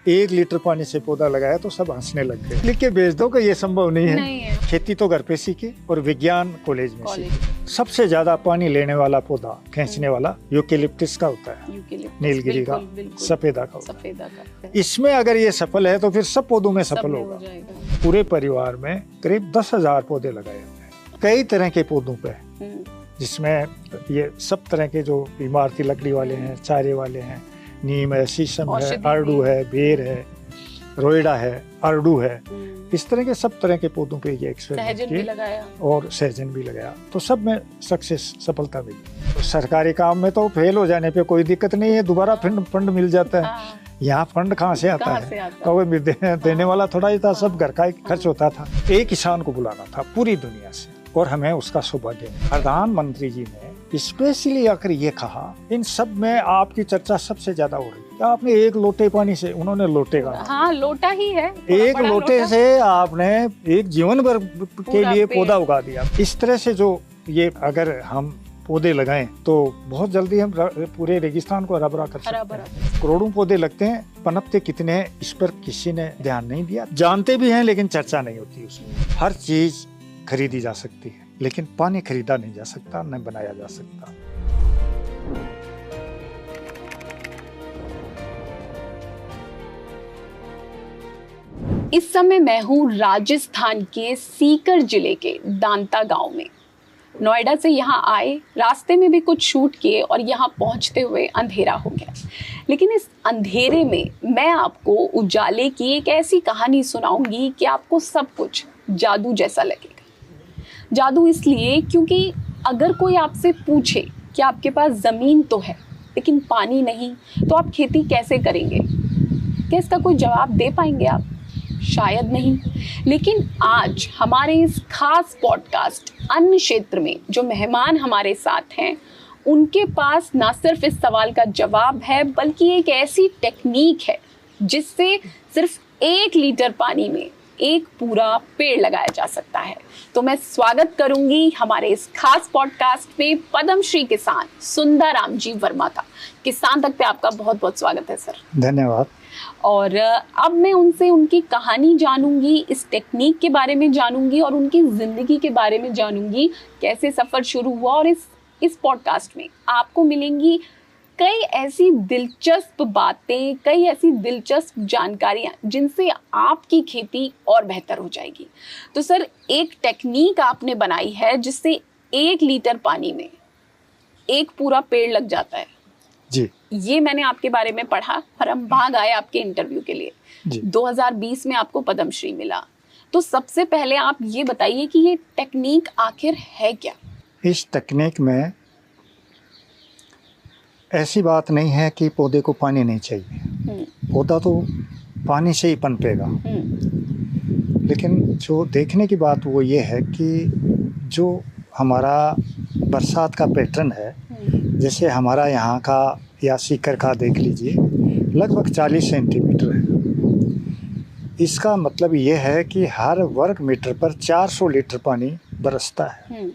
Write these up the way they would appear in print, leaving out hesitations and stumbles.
1 litre पानी से पौधा लगाया तो सब हंसने लग गए। लिख के भेज दो कि ये संभव नहीं है। खेती तो घर पे सीखी और विज्ञान कॉलेज में सीखी। सबसे ज्यादा पानी लेने वाला पौधा खींचने वाला यूकेलिप्टस का होता है, नीलगिरी का, सफेदा का होता है। इसमें अगर ये सफल है तो फिर सब पौधों में सफल होगा। पूरे परिवार में करीब 10,000 पौधे लगाए हैं, कई तरह के पौधों पे, जिसमें ये सब तरह के जो इमारती लकड़ी वाले हैं, चारे वाले हैं, नीम है, शीशम है, आड़ू है, बेर है, रोइडा है, अरडू है, इस तरह के सब तरह के पौधों पे ये एक्सपेरिमेंट किए और सहजन भी लगाया तो सब में सक्सेस, सफलता मिली। तो सरकारी काम में तो फेल हो जाने पे कोई दिक्कत नहीं है, दोबारा फंड मिल जाता है। यहाँ फंड कहाँ से आता है? तो वो देने वाला थोड़ा ही था, सब घर का ही खर्च होता था। एक किसान को बुलाना था पूरी दुनिया से और हमें उसका सौभाग्य। प्रधानमंत्री जी ने स्पेशली आकर ये कहा, इन सब में आपकी चर्चा सबसे ज्यादा हो रही है। आपने एक लोटे पानी से, उन्होंने लोटे का, हाँ लोटा ही है, एक लोटे से आपने एक जीवन भर के लिए पौधा उगा दिया। इस तरह से जो ये अगर हम पौधे लगाएं तो बहुत जल्दी हम पूरे रेगिस्तान को हरा भरा कर सकते हैं। करोड़ों पौधे लगते हैं, पनपते कितने हैं इस पर किसी ने ध्यान नहीं दिया। जानते भी हैं लेकिन चर्चा नहीं होती उसमें। हर चीज खरीदी जा सकती है लेकिन पानी खरीदा नहीं जा सकता, न बनाया जा सकता। इस समय मैं हूँ राजस्थान के सीकर जिले के दांता गांव में। नोएडा से यहाँ आए, रास्ते में भी कुछ शूट किए और यहाँ पहुँचते हुए अंधेरा हो गया। लेकिन इस अंधेरे में मैं आपको उजाले की एक ऐसी कहानी सुनाऊंगी कि आपको सब कुछ जादू जैसा लगेगा। जादू इसलिए क्योंकि अगर कोई आपसे पूछे कि आपके पास ज़मीन तो है लेकिन पानी नहीं, तो आप खेती कैसे करेंगे? क्या इसका कोई जवाब दे पाएंगे आप? शायद नहीं। लेकिन आज हमारे इस खास पॉडकास्ट अन्न क्षेत्र में जो मेहमान हमारे साथ हैं, उनके पास ना सिर्फ इस सवाल का जवाब है बल्कि एक ऐसी टेक्निक है जिससे सिर्फ 1 लीटर पानी में एक पूरा पेड़ लगाया जा सकता है। तो मैं स्वागत करूंगी हमारे इस खास पॉडकास्ट में पद्मश्री किसान सुंदराम जी वर्मा का। किसान तक पे आपका बहुत बहुत स्वागत है सर। धन्यवाद। और अब मैं उनसे उनकी कहानी जानूंगी, इस टेक्निक के बारे में जानूंगी और उनकी जिंदगी के बारे में जानूंगी, कैसे सफर शुरू हुआ। और इस पॉडकास्ट में आपको मिलेंगी कई ऐसी दिलचस्प बातें, कई ऐसी दिलचस्प जानकारियां जिनसे आपकी खेती और बेहतर हो जाएगी। तो सर, एक टेक्निक आपने बनाई है जिससे 1 लीटर पानी में एक पूरा पेड़ लग जाता है जी। ये मैंने आपके बारे में पढ़ा और हम भाग आए आपके इंटरव्यू के लिए जी। 2020 में आपको पद्मश्री मिला। तो सबसे पहले आप ये बताइए कि ये टेक्निक आखिर है क्या? इस टेक्निक में ऐसी बात नहीं है कि पौधे को पानी नहीं चाहिए, पौधा तो पानी से ही पनपेगा। लेकिन जो देखने की बात वो ये है कि जो हमारा बरसात का पैटर्न है, जैसे हमारा यहाँ का या सीकर का देख लीजिए, लगभग 40 सेंटीमीटर है। इसका मतलब ये है कि हर वर्ग मीटर पर 400 लीटर पानी बरसता है।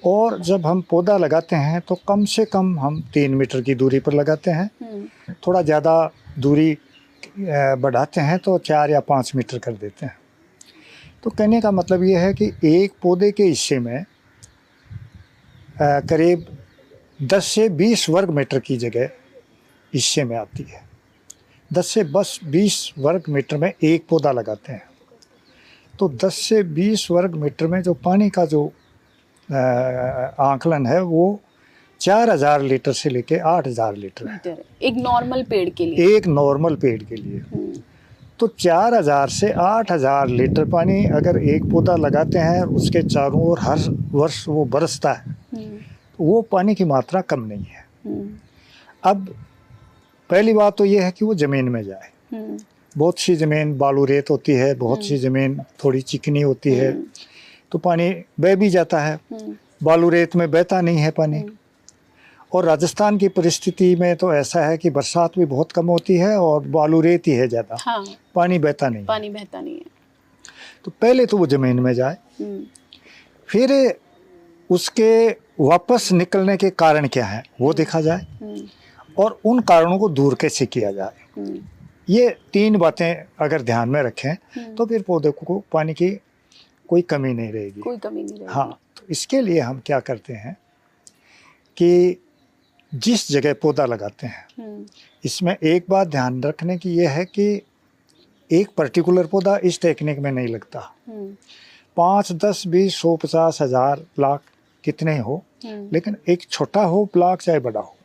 और जब हम पौधा लगाते हैं तो कम से कम हम 3 मीटर की दूरी पर लगाते हैं। थोड़ा ज़्यादा दूरी बढ़ाते हैं तो 4 या 5 मीटर कर देते हैं। तो कहने का मतलब ये है कि एक पौधे के हिस्से में करीब 10 से 20 वर्ग मीटर की जगह हिस्से में आती है। 10 से 20 वर्ग मीटर में एक पौधा लगाते हैं तो 10 से 20 वर्ग मीटर में जो पानी का जो आंकलन है वो 4000 लीटर से लेके 8000 लीटर है। एक नॉर्मल पेड़ के लिए, एक नॉर्मल पेड़ के लिए। तो 4000 से 8000 लीटर पानी अगर एक पौधा लगाते हैं, उसके चारों ओर हर वर्ष वो बरसता है, तो वो पानी की मात्रा कम नहीं है। अब पहली बात तो ये है कि वो ज़मीन में जाए। बहुत सी ज़मीन बालू रेत होती है, बहुत सी ज़मीन थोड़ी चिकनी होती है, तो पानी बह भी जाता है। बालू रेत में बहता नहीं है पानी। और राजस्थान की परिस्थिति में तो ऐसा है कि बरसात भी बहुत कम होती है और बालू रेत ही है ज़्यादा। हाँ। पानी बहता नहीं है। तो पहले तो वो ज़मीन में जाए, फिर उसके वापस निकलने के कारण क्या है वो देखा जाए और उन कारणों को दूर कैसे किया जाए। ये 3 बातें अगर ध्यान में रखें तो फिर पौधे को पानी की कोई कमी नहीं रहेगी। कोई कमी नहीं रहेगी। हाँ, तो इसके लिए हम क्या करते हैं कि जिस जगह पौधा लगाते हैं इसमें एक बात ध्यान रखने की यह है कि एक पर्टिकुलर पौधा इस टेक्निक में नहीं लगता। 5, 10, 20, 100, 50, 1000, लाख कितने हो, लेकिन एक छोटा हो ब्लॉक चाहे बड़ा हो,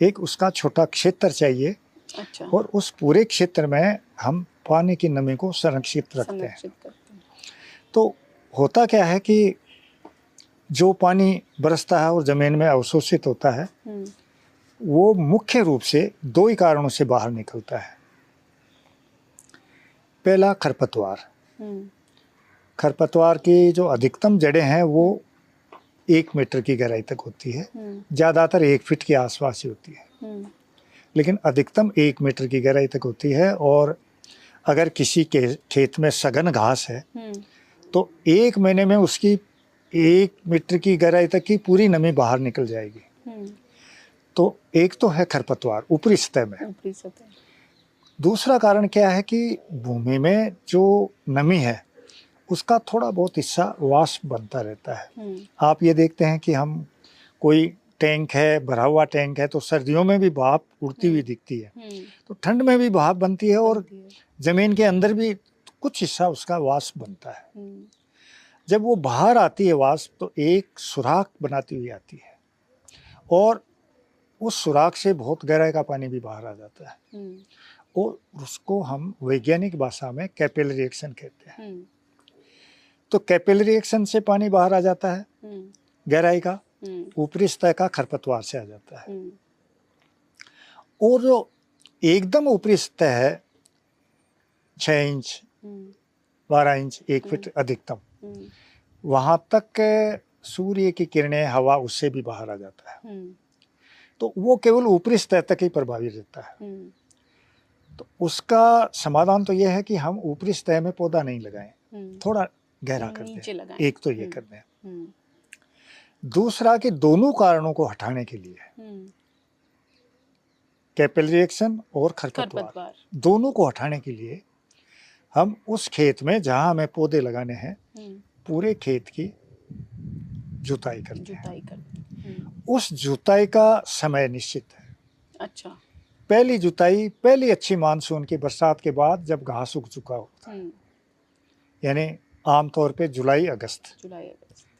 एक उसका छोटा क्षेत्र चाहिए। अच्छा। और उस पूरे क्षेत्र में हम पानी की नमी को संरक्षित रखते हैं। तो होता क्या है कि जो पानी बरसता है और जमीन में अवशोषित होता है वो मुख्य रूप से 2 ही कारणों से बाहर निकलता है। पहला खरपतवार। खरपतवार की जो अधिकतम जड़ें हैं वो 1 मीटर की गहराई तक होती है, ज़्यादातर 1 फीट के आसपास ही होती है, लेकिन अधिकतम 1 मीटर की गहराई तक होती है। और अगर किसी के खेत में सघन घास है तो 1 महीने में उसकी 1 मीटर की गहराई तक की पूरी नमी बाहर निकल जाएगी। तो एक तो है खरपतवार ऊपरी सतह में। दूसरा कारण क्या है कि भूमि में जो नमी है उसका थोड़ा बहुत हिस्सा वाष्प बनता रहता है। आप ये देखते हैं कि हम कोई टैंक है, भरा हुआ टैंक है, तो सर्दियों में भी भाप उड़ती हुई दिखती है, तो ठंड में भी भाप बनती है और जमीन के अंदर भी कुछ हिस्सा उसका वाष्प बनता है। जब वो बाहर आती है वाष्प तो एक सुराख बनाती हुई आती है और उस सुराख से बहुत गहराई का पानी भी बाहर आ जाता है और उसको हम वैज्ञानिक भाषा में कैपिलरी एक्शन कहते हैं। तो कैपिलरी एक्शन से पानी बाहर आ जाता है गहराई का, ऊपरी सतह का खरपतवार से आ जाता है। और जो एकदम ऊपरी सतह है 6 इंच 12 इंच 1 फीट अधिकतम, वहां तक सूर्य की किरणें हवा उससे भी बाहर आ जाता है। तो वो केवल ऊपरी सतह तक ही प्रभावी रहता है। तो उसका समाधान तो यह है कि हम ऊपरी सतह में पौधा नहीं लगाएं, थोड़ा गहरा कर दें। एक तो ये कर दें। दूसरा कि दोनों कारणों को हटाने के लिए कैपिलरी एक्शन और खरपतवार दोनों को हटाने के लिए हम उस खेत में जहां हमें पौधे लगाने हैं पूरे खेत की जुताई करते हैं। उस जुताई का समय निश्चित है। अच्छा। पहली जुताई पहली अच्छी मानसून की बरसात के बाद जब घास उग चुका होता है, यानी आमतौर पे जुलाई अगस्त।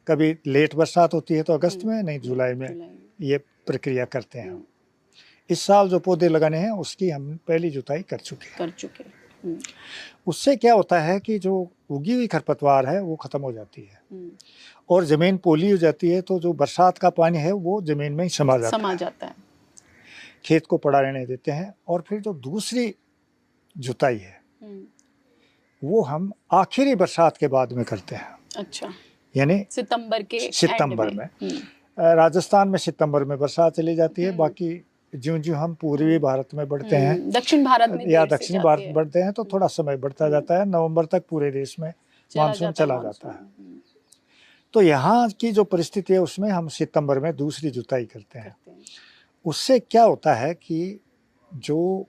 कभी लेट बरसात होती है तो अगस्त में, नहीं जुलाई में ये प्रक्रिया करते हैं। इस साल जो पौधे लगाने हैं उसकी हम पहली जुताई कर चुके। उससे क्या होता है कि जो उगी हुई खरपतवार है वो खत्म हो जाती है और जमीन पोली हो जाती है, तो जो बरसात का पानी है वो जमीन में ही समा जाता है। खेत को पड़ा रहने देते हैं। और फिर जो दूसरी जुताई है वो हम आखिरी बरसात के बाद में करते हैं। अच्छा। यानी सितंबर में राजस्थान में सितंबर में बरसात चली जाती है। बाकी ज्यों-ज्यों हम पूर्वी भारत में बढ़ते हैं, दक्षिण भारत में या दक्षिण भारत बढ़ते हैं तो थोड़ा समय बढ़ता जाता है। नवंबर तक पूरे देश में मानसून चला जाता है। तो यहाँ की जो परिस्थिति है उसमें हम सितंबर में दूसरी जुताई करते हैं। उससे क्या होता है कि जो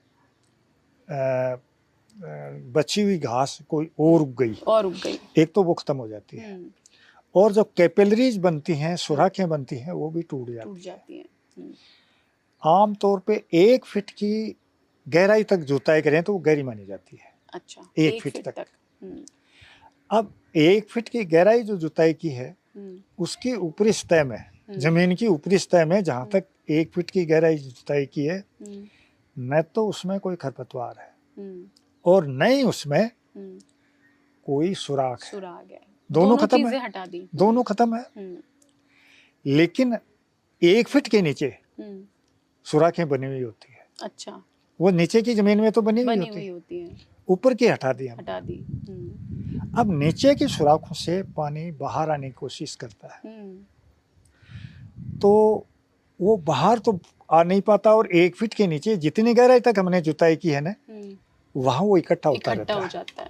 बची हुई घास कोई और उग गई एक तो वो खत्म हो जाती है और जो कैपिलरीज बनती हैं, सुराखें बनती हैं, वो भी टूट जाती हैं। आम तौर पे 1 फीट की गहराई तक जुताई करें तो वो गहरी मानी जाती है। अच्छा। 1 फीट तक। अब 1 फीट की गहराई जो जुताई की है उसकी ऊपरी सतह में, जमीन की ऊपरी सतह में जहां तक 1 फीट की गहराई जुताई की है, न तो उसमें कोई खरपतवार है और न ही उसमें कोई सुराख है। दोनों खत्म है, हटा दी। दोनों खत्म है। लेकिन 1 फीट के नीचे सुराखें बनी हुई होती है। अच्छा। वो नीचे की जमीन में तो बनी हुई होती है, ऊपर की हटा दी। अब नीचे की सुराखों से पानी बाहर आने की कोशिश करता है तो वो बाहर तो आ नहीं पाता और 1 फीट के नीचे जितनी गहराई तक हमने जुताई की है ना, वहां वो इकट्ठा होता रहता है।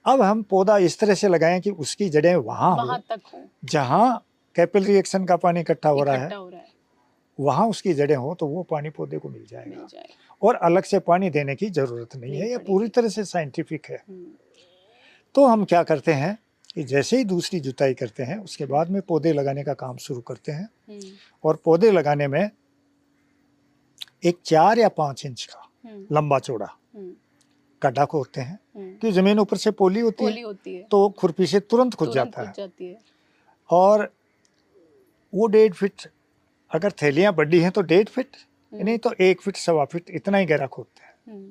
अब हम पौधा इस तरह से लगाएं कि उसकी जड़ें वहां तक हो जहां कैपिलरी एक्शन का पानी इकट्ठा हो रहा है वहाँ उसकी जड़ें हो तो वो पानी पौधे को मिल जाएगा और अलग से पानी देने की जरूरत नहीं है। ये पूरी तरह से साइंटिफिक है। तो हम क्या करते हैं कि जैसे ही दूसरी जुताई करते हैं उसके बाद में पौधे लगाने का काम शुरू करते हैं और पौधे लगाने में एक 4 या 5 इंच का लंबा चौड़ा गड्ढा खोदते हैं क्योंकि जमीन ऊपर से पोली होती है तो खुरपी से तुरंत खुद जाता है। और वो 1.5 फीट, अगर थैलियां बड़ी हैं तो 1.5 फीट, नहीं तो 1 फीट 1.25 फीट इतना ही गहरा खोदते हैं।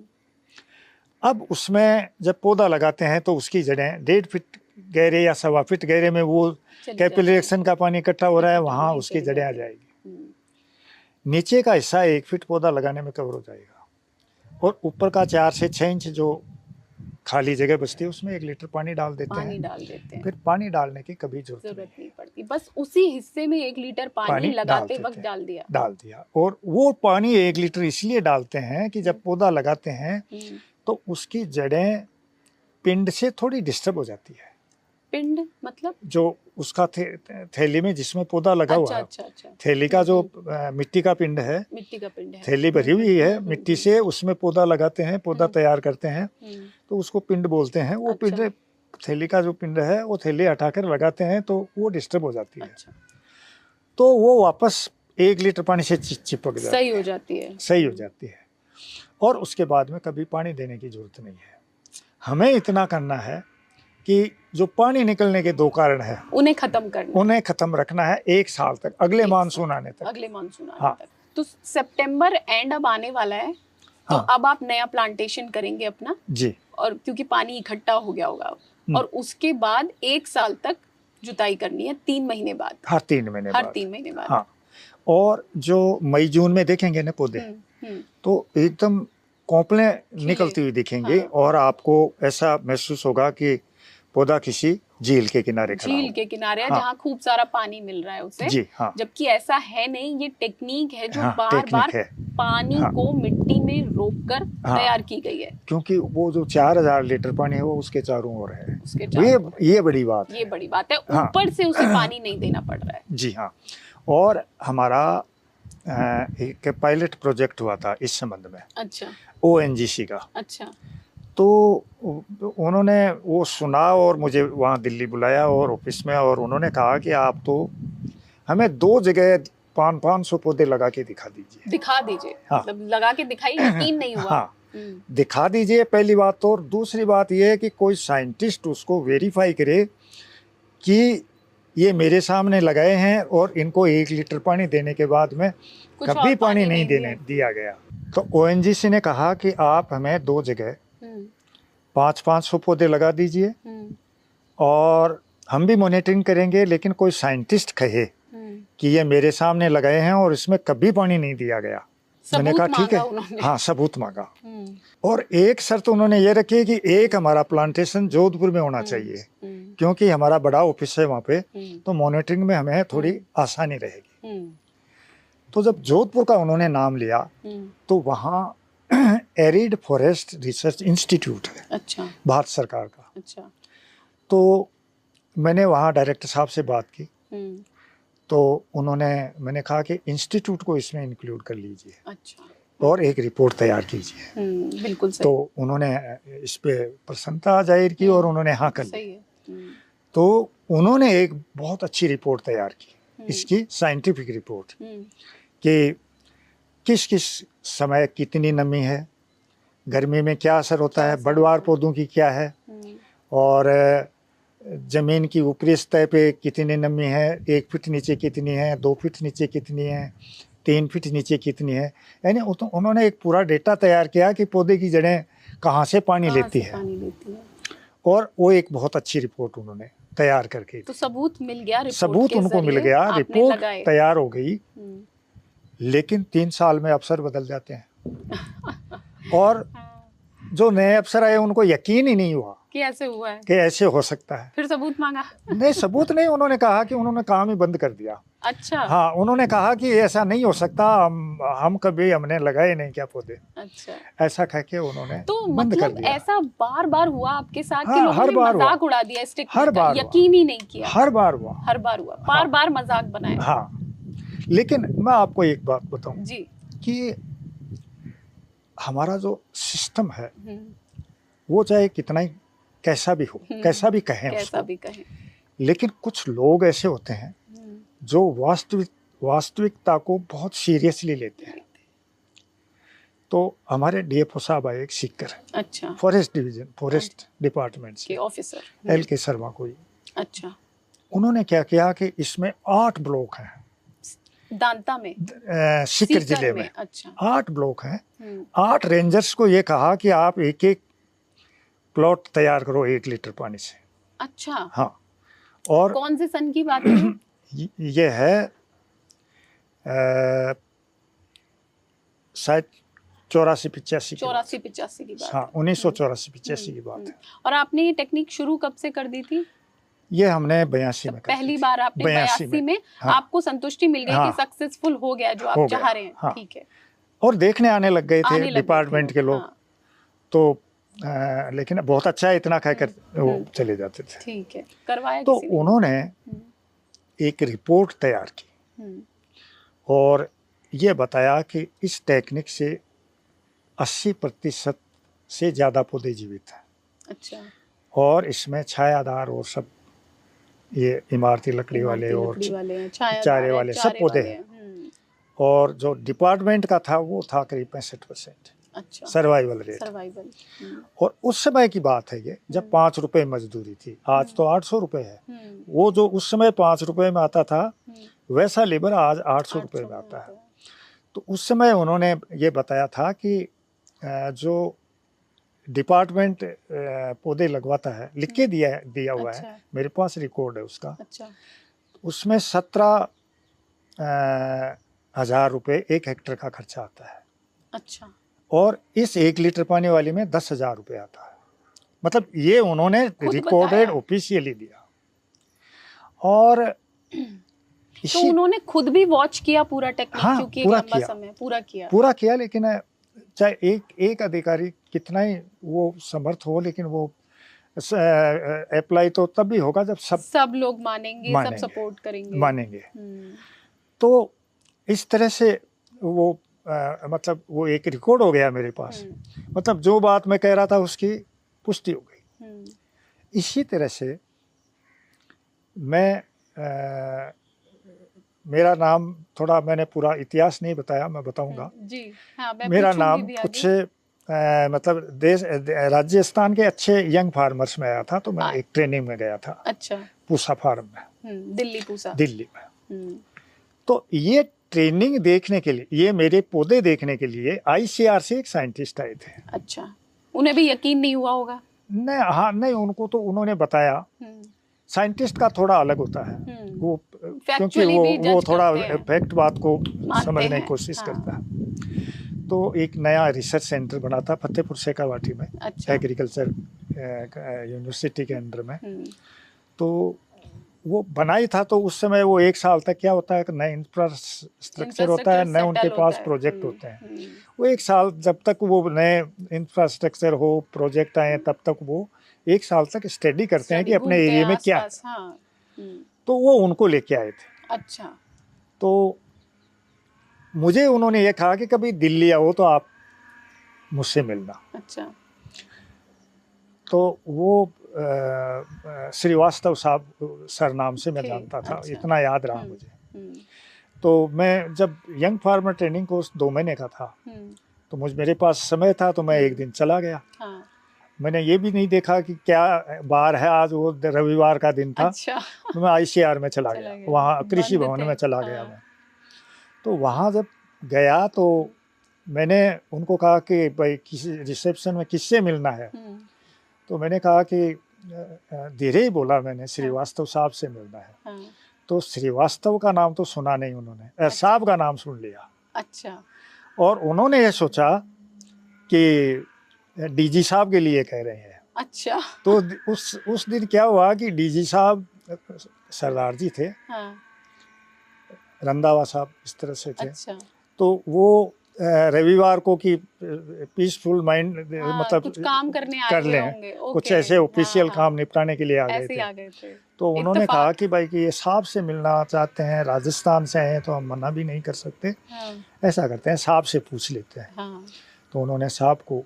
अब उसमें जब पौधा लगाते हैं तो उसकी जड़ें 1.5 फीट गहरे या 1.25 फीट गहरे में वो कैपिलरी एक्शन का पानी इकट्ठा हो रहा है, वहाँ उसकी जड़ें आ जाएगी। नीचे का हिस्सा 1 फीट पौधा लगाने में कवर हो जाएगा और ऊपर का 4 से 6 इंच जो खाली जगह बचती है उसमें 1 लीटर पानी डाल देते हैं। फिर पानी डालने की कभी जरूरत नहीं पड़ती, बस उसी हिस्से में 1 लीटर पानी लगाते वक्त डाल दिया। और वो पानी 1 लीटर इसलिए डालते हैं कि जब पौधा लगाते हैं तो उसकी जड़ें पिंड से थोड़ी डिस्टर्ब हो जाती है। पिंड मतलब जो उसका थैली में जिसमें पौधा लगा हुआ है, थैली का जो मिट्टी का पिंड है, थैली भरी हुई है मिट्टी से, उसमें पौधा लगाते हैं, पौधा तैयार करते हैं तो उसको पिंड बोलते हैं। वो पिंड, थैली का जो पिंड है वो थैली हटाकर लगाते हैं तो वो डिस्टर्ब हो जाती है। तो वो वापस 1 लीटर पानी से चिपक जाती है, सही हो जाती है। और उसके बाद में कभी पानी देने की जरूरत नहीं है। हमें इतना करना है कि जो पानी निकलने के 2 कारण है उन्हें खत्म रखना है 1 साल तक, अगले मानसून आने तक। तो सितंबर एंड अब आने वाला है तो अब आप नया प्लांटेशन करेंगे अपना जी, और क्योंकि पानी इकट्ठा हो गया होगा और उसके बाद 1 साल तक जुताई करनी है, 3 महीने बाद। हर 3 महीने बाद। हाँ, और जो मई जून में देखेंगे ना पौधे तो एकदम कोंपले निकलती हुई दिखेंगे और आपको ऐसा महसूस होगा कि पौधा किसी झील के किनारे जहाँ खूब सारा पानी मिल रहा है उसे। जी, हाँ। जबकि ऐसा है नहीं, ये टेक्निक है जो बार बार पानी को मिट्टी में रोककर तैयार की गई है। क्योंकि वो जो 4000 लीटर पानी है वो उसके चारों ओर है। ये बड़ी बात है। ऊपर से उसे पानी नहीं देना पड़ रहा है। जी हाँ। और हमारा एक पायलट प्रोजेक्ट हुआ था इस संबंध में। अच्छा। ONGC का। अच्छा। तो उन्होंने वो सुना और मुझे वहाँ दिल्ली बुलाया और ऑफिस में, और उन्होंने कहा कि आप तो हमें 2 जगह 500 पौधे लगा के दिखा दीजिए। हाँ। मतलब लगा के दिखाई, यकीन नहीं हुआ। हाँ, दिखा दीजिए पहली बात तो। और दूसरी बात ये है कि कोई साइंटिस्ट उसको वेरीफाई करे कि ये मेरे सामने लगाए हैं और इनको 1 लीटर पानी देने के बाद में कभी पानी नहीं दिया गया। तो ONGC ने कहा कि आप हमें 2 जगह 500 पौधे लगा दीजिए और हम भी मॉनिटरिंग करेंगे, लेकिन कोई साइंटिस्ट कहे कि ये मेरे सामने लगाए हैं और इसमें कभी पानी नहीं दिया गया। मैंने कहा ठीक है। हाँ, सबूत मांगा। और एक शर्त उन्होंने ये रखी कि एक हमारा प्लांटेशन जोधपुर में होना चाहिए क्योंकि हमारा बड़ा ऑफिस है वहाँ पे, तो मॉनिटरिंग में हमें थोड़ी आसानी रहेगी। तो जब जोधपुर का उन्होंने नाम लिया तो वहाँ एरिड फॉरेस्ट रिसर्च इंस्टीट्यूट है। अच्छा। भारत सरकार का। अच्छा। तो मैंने वहाँ डायरेक्टर साहब से बात की तो मैंने कहा कि इंस्टीट्यूट को इसमें इंक्लूड कर लीजिए। अच्छा। और एक रिपोर्ट तैयार कीजिए। बिल्कुल सही। तो उन्होंने इस पे प्रसन्नता जाहिर की और उन्होंने हाँ कर ली। तो उन्होंने एक बहुत अच्छी रिपोर्ट तैयार की, इसकी साइंटिफिक रिपोर्ट कि किस किस समय कितनी नमी है, गर्मी में क्या असर होता है, बढ़वार पौधों की क्या है, और ज़मीन की ऊपरी सतह पे कितनी नमी है, 1 फीट नीचे कितनी है, 2 फीट नीचे कितनी है, 3 फीट नीचे कितनी है। यानी उन्होंने एक पूरा डेटा तैयार किया कि पौधे की जड़ें कहाँ से पानी लेती है। और वो एक बहुत अच्छी रिपोर्ट उन्होंने तैयार करके, तो सबूत मिल गया, सबूत उनको मिल गया, रिपोर्ट तैयार हो गई। लेकिन 3 साल में अफसर बदल जाते हैं और जो नए अफसर आए उनको यकीन ही नहीं हुआ कि ऐसे हुआ है, कि ऐसे हो सकता है। फिर सबूत मांगा? नहीं, सबूत नहीं, उन्होंने कहा कि उन्होंने काम ही बंद कर दिया। अच्छा। हाँ, उन्होंने कहा कि ऐसा नहीं हो सकता, हमने लगाए नहीं क्या पौधे। अच्छा। ऐसा कह के उन्होंने तो बंद कर दिया। ऐसा बार बार हुआ आपके साथ? हाँ, कि लोगों ने मजाक उड़ा दिया, हर बार यकीन ही नहीं किया? हर बार हुआ, बार बार मजाक बनाया। हाँ, लेकिन मैं आपको एक बात बताऊं जी कि हमारा जो सिस्टम है वो चाहे कितना ही कैसा भी हो, कैसा भी कहें कैसा उसको, भी कहें, लेकिन कुछ लोग ऐसे होते हैं जो वास्तविकता को बहुत सीरियसली लेते हैं। तो हमारे डीएफओ साहब आए, एक सीकर, अच्छा, फॉरेस्ट डिवीजन, फॉरेस्ट डिपार्टमेंट से, ऑफिसर एल के शर्मा कोई। अच्छा, उन्होंने क्या किया कि इसमें 8 ब्लॉक हैं दांता में, सीकर जिले में। अच्छा, 8 ब्लॉक हैं। 8 रेंजर्स को ये कहा कि आप एक एक प्लॉट तैयार करो 1 लीटर पानी से। अच्छा, हाँ, और कौन से सन की बात है? ये है शायद 84-85 की बात। 84-85 की बात। हाँ, 1984-85 की बात है। और आपने ये टेक्निक शुरू कब से कर दी थी? ये हमने 82 में कर पहली बार आपने 82 में हाँ, आपको संतुष्टि मिल गई कि सक्सेसफुल हो गया जो आप चाह रहे हैं। हाँ, ठीक है। और देखने आने लग गए थे डिपार्टमेंट के लोग। हाँ। तो लेकिन बहुत अच्छा है, इतना कहकर वो चले जाते थे। ठीक है, करवाया तो उन्होंने एक रिपोर्ट तैयार की और ये बताया कि इस टेक्निक से 80% से ज़्यादा पौधे जीवित हैं। अच्छा। और इसमें छायादार और सब ये इमारती लकड़ी वाले और चारे वाले सब पौधे हैं। और जो डिपार्टमेंट का था वो था करीब 65%। अच्छा, सर्वाइवल रेट। और उस समय की बात है ये, जब 5 रुपए मजदूरी थी। आज तो 800 रुपए है। वो जो उस समय 5 रुपए में आता था, वैसा लेबर आज 800 रुपए में आता है। तो उस समय उन्होंने ये बताया था कि जो डिपार्टमेंट पौधे लगवाता है, लिख के दिया हुआ है, मेरे पास रिकॉर्ड है उसका। अच्छा। उसमें 17,000 रुपए 1 हेक्टेयर का खर्चा आता है। अच्छा। और इस 1 लीटर पानी वाली में 10,000 रुपए आता है। मतलब ये उन्होंने रिकॉर्डेड ऑफिशियली दिया। और तो उन्होंने खुद भी वॉच किया पूरा टेक्निक। हाँ, क्योंकि लंबा समय पूरा किया, लेकिन चाहे एक अधिकारी कितना ही वो समर्थ हो, लेकिन वो अप्लाई तो तब भी होगा जब सब लोग मानेंगे, सब सपोर्ट मानेंगे। तो इस तरह से वो मतलब वो एक रिकॉर्ड हो गया मेरे पास। मतलब जो बात मैं कह रहा था उसकी पुष्टि हो गई। इसी तरह से मैं मेरा नाम, थोड़ा मैंने पूरा इतिहास नहीं बताया, मैं बताऊंगा जी। हाँ, मेरा नाम कुछ मतलब राजस्थान के अच्छे यंग फार्मर्स में आया था। तो मैं एक ट्रेनिंग में गया था। अच्छा। पूसा फार्म में, दिल्ली में। तो ये ट्रेनिंग देखने के लिए, ये मेरे पौधे देखने के लिए ICAR से एक साइंटिस्ट आए थे। अच्छा। उन्हें भी यकीन नहीं हुआ होगा? नहीं, हाँ, नहीं, उनको तो उन्होंने बताया। साइंटिस्ट का थोड़ा अलग होता है वो, क्योंकि वो थोड़ा फैक्ट बात को समझने की कोशिश करता है। तो एक नया रिसर्च सेंटर बना था फतेहपुर शेखावाटी में। अच्छा। एग्रीकल्चर यूनिवर्सिटी के अंडर में। तो वो बनाई था। तो उस समय वो 1 साल तक क्या होता है कि नया इंफ्रास्ट्रक्चर होता है, नए उनके पास प्रोजेक्ट होते हैं। वो 1 साल जब तक वो नए इंफ्रास्ट्रक्चर हो, प्रोजेक्ट आए, तब तक वो 1 साल तक स्टडी करते हैं कि अपने एरिया में क्या है। तो वो उनको लेके आए थे। अच्छा। तो मुझे उन्होंने ये कहा कि कभी दिल्ली आओ तो आप मुझसे मिलना। अच्छा। तो वो श्रीवास्तव साहब सर नाम से मैं जानता था। अच्छा। इतना याद रहा मुझे। तो मैं जब यंग फार्मर ट्रेनिंग कोर्स 2 महीने का था, तो मेरे पास समय था, तो मैं एक दिन चला गया। हाँ। मैंने ये भी नहीं देखा कि क्या बार है, आज वो रविवार का दिन था। अच्छा। तो मैं ICAR में चला गया, वहाँ कृषि भवन में चला गया मैं। तो वहाँ जब गया तो मैंने उनको कहा कि भाई किसी रिसेप्शन में किससे मिलना है। तो मैंने कहा कि धीरे ही बोला मैंने, श्रीवास्तव साहब से मिलना है। हाँ। तो श्रीवास्तव का नाम तो सुना नहीं उन्होंने। अच्छा। साहब का नाम सुन लिया। अच्छा। और उन्होंने ये सोचा कि DG साहब के लिए कह रहे हैं। अच्छा। तो उस दिन क्या हुआ कि DG साहब सरदार जी थे। हाँ। रंधावा साहब इस तरह से थे। अच्छा। तो वो रविवार को कि पीसफुल माइंड, मतलब कुछ काम करने कर लें, कुछ ऐसे ऑफिशियल काम निपटाने के लिए आ गए थे। तो तो उन्होंने कहा कि भाई कि ये साहब से मिलना चाहते हैं, राजस्थान से आए हैं तो हम मना भी नहीं कर सकते। हाँ। ऐसा करते हैं साहब से पूछ लेते हैं। हाँ। तो उन्होंने साहब को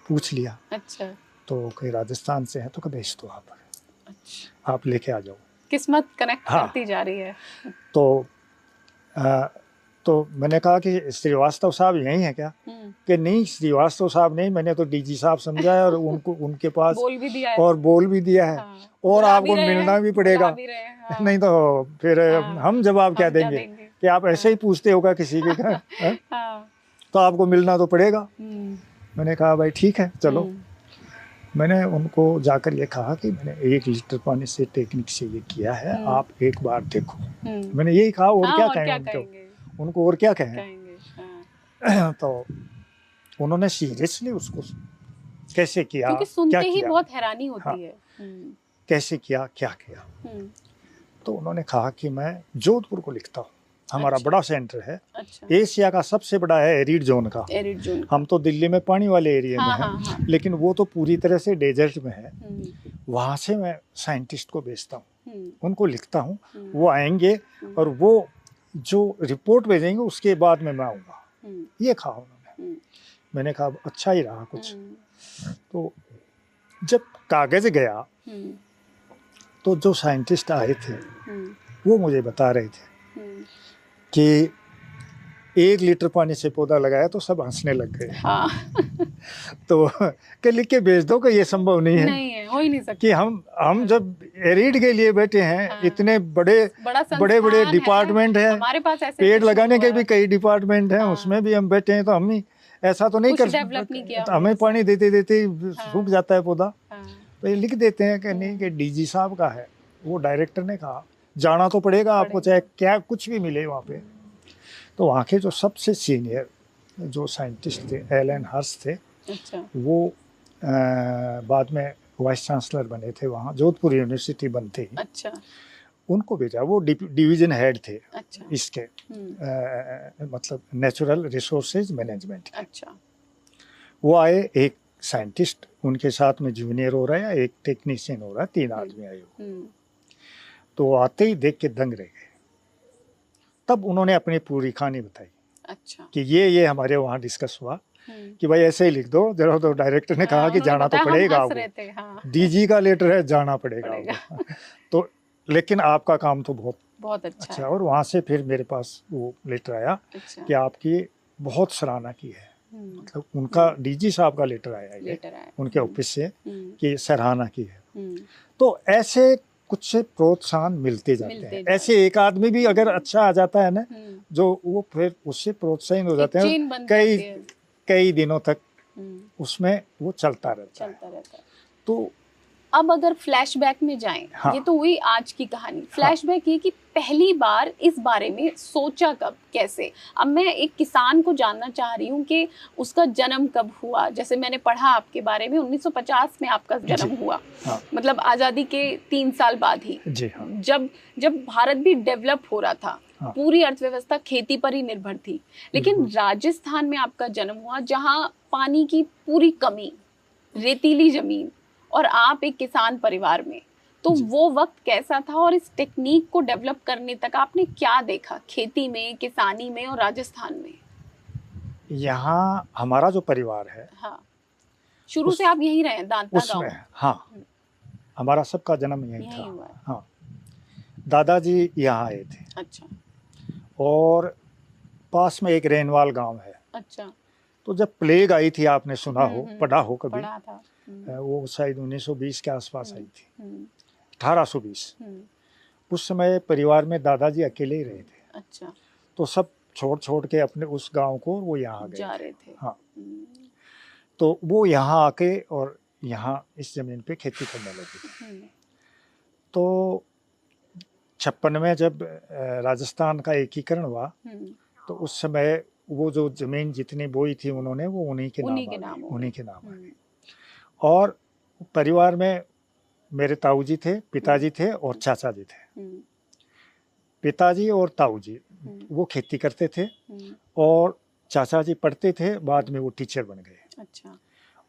पूछ लिया। अच्छा। तो कहीं राजस्थान से है तो कभी भेज दो आप। अच्छा। आप लेके आ जाओ। किस्मत कनेक्ट हाँ। करती जा रही है। तो मैंने कहा कि श्रीवास्तव साहब यही है क्या? कि नहीं श्रीवास्तव साहब नहीं, मैंने तो डीजी साहब समझा है और उनको उनके पास बोल भी दिया है। और बोल भी दिया है। हाँ। और आपको मिलना भी पड़ेगा। हाँ। नहीं तो फिर हम जवाब क्या देंगे कि आप ऐसे ही पूछते होगा किसी के घर। हाँ। तो आपको मिलना तो पड़ेगा। मैंने कहा भाई ठीक है चलो। मैंने उनको जाकर ये कहा कि मैंने 1 लीटर पानी से टेक्निक से ये किया है, आप एक बार देखो। मैंने यही कहा। और क्या कहें उनको और क्या कहें। तो उन्होंने सीरियसली उसको कैसे किया, क्योंकि सुनते क्या ही किया, बहुत हैरानी होती हाँ, है। कैसे किया, क्या किया। तो उन्होंने कहा कि मैं जोधपुर को लिखता हूँ, हमारा बड़ा सेंटर है। अच्छा। एशिया का सबसे बड़ा है एरिड जोन का। हम तो दिल्ली में पानी वाले एरिया में हैं, लेकिन वो तो पूरी तरह से डेजर्ट में है। वहाँ से मैं साइंटिस्ट को भेजता हूँ, उनको लिखता हूँ, वो आएंगे और वो जो रिपोर्ट भेजेंगे उसके बाद में मैं आऊँगा। ये कहा उन्होंने। मैंने कहा अच्छा ही रहा कुछ। तो जब कागज गया तो जो साइंटिस्ट आए थे वो मुझे बता रहे थे कि 1 लीटर पानी से पौधा लगाया तो सब हंसने लग गए। हाँ। तो कि लिख के भेज दो कि ये संभव नहीं है, हो ही नहीं सकता कि हम जब एरिड के लिए बैठे हैं। हाँ। इतने बड़े डिपार्टमेंट है, हमारे पास ऐसे पेड़ लगाने के भी कई डिपार्टमेंट हैं। हाँ। उसमें भी हम बैठे हैं तो हम ही ऐसा तो नहीं कर सकते। तो हमें पानी देते देते सूख जाता है पौधा। तो ये लिख देते हैं कि नहीं कि डीजी साहब का है। वो डायरेक्टर ने कहा जाना तो पड़ेगा आपको, चाहे क्या कुछ भी मिले वहाँ पे। तो वहाँ के जो सबसे सीनियर जो साइंटिस्ट थे एलन हर्स थे। अच्छा। वो बाद में वाइस चांसलर बने थे वहाँ, जोधपुर यूनिवर्सिटी बनते ही। अच्छा। उनको भेजा, वो डिवीजन हेड थे। अच्छा। इसके मतलब नेचुरल रिसोर्सेज मैनेजमेंट। अच्छा। वो आए, एक साइंटिस्ट उनके साथ में जूनियर हो रहा है, एक टेक्नीशियन हो रहा है, 3 आदमी आए हो। तो आते ही देख के दंग रह गए। तब उन्होंने अपनी पूरी कहानी बताई। अच्छा। कि ये हमारे वहाँ डिस्कस हुआ कि भाई ऐसे ही लिख दो जरा। तो डायरेक्टर ने कहा कि जाना तो पड़ेगा आपको। हाँ। डीजी का लेटर है, जाना पड़ेगा आपको। तो लेकिन आपका काम तो बहुत अच्छा है। और वहाँ से फिर मेरे पास वो लेटर आया। अच्छा। कि आपकी बहुत सराहना की है। मतलब उनका डीजी साहब का लेटर आया उनके ऑफिस से कि सराहना की है। तो ऐसे कुछ से प्रोत्साहन मिलते जाते हैं। ऐसे एक आदमी भी अगर अच्छा आ जाता है ना, जो वो फिर उससे प्रोत्साहित हो जाते हैं, कई दिनों तक उसमें वो चलता रहता है। तो अब अगर फ्लैशबैक में जाएं, हाँ। ये तो हुई आज की कहानी। फ्लैशबैक हाँ। ये कि पहली बार इस बारे में सोचा कब, कैसे? अब मैं एक किसान को जानना चाह रही हूँ कि उसका जन्म कब हुआ। जैसे मैंने पढ़ा आपके बारे में 1950 में आपका जन्म हुआ। हाँ। मतलब आज़ादी के 3 साल बाद ही। जी हाँ। जब भारत भी डेवलप हो रहा था। हाँ। पूरी अर्थव्यवस्था खेती पर ही निर्भर थी। लेकिन राजस्थान में आपका जन्म हुआ, जहाँ पानी की पूरी कमी, रेतीली जमीन, और आप एक किसान परिवार में। तो वो वक्त कैसा था और इस टेक्निक को डेवलप करने तक आपने क्या देखा खेती में, किसानी में और राजस्थान में? यहाँ हमारा जो परिवार है, हाँ, शुरू से आप यहीं रहे दांता गांव में? हाँ, हमारा सबका जन्म यहीं था। हुआ है। हाँ, दादाजी यहाँ आए थे। अच्छा। और पास में एक रेनवाल गांव है। अच्छा। तो जब प्लेग आई थी, आपने सुना हो, पढ़ा हो कभी? पढ़ा था। वो शायद 1920 के आसपास आई थी, 1820। उस समय परिवार में दादाजी अकेले ही रहे थे। अच्छा। तो सब छोड़ के अपने उस गांव को वो यहाँ जा रहे थे। हाँ। तो वो यहाँ आके और यहाँ इस जमीन पे खेती करने लगे। तो 56 में जब राजस्थान का एकीकरण हुआ, तो उस समय वो जो जमीन जितनी बोई थी उन्होंने, वो उन्हीं के नाम आ गई। और परिवार में मेरे ताऊ जी थे, पिताजी थे और चाचा जी थे। पिताजी और ताऊ जी वो खेती करते थे और चाचा जी पढ़ते थे, बाद में वो टीचर बन गए। अच्छा।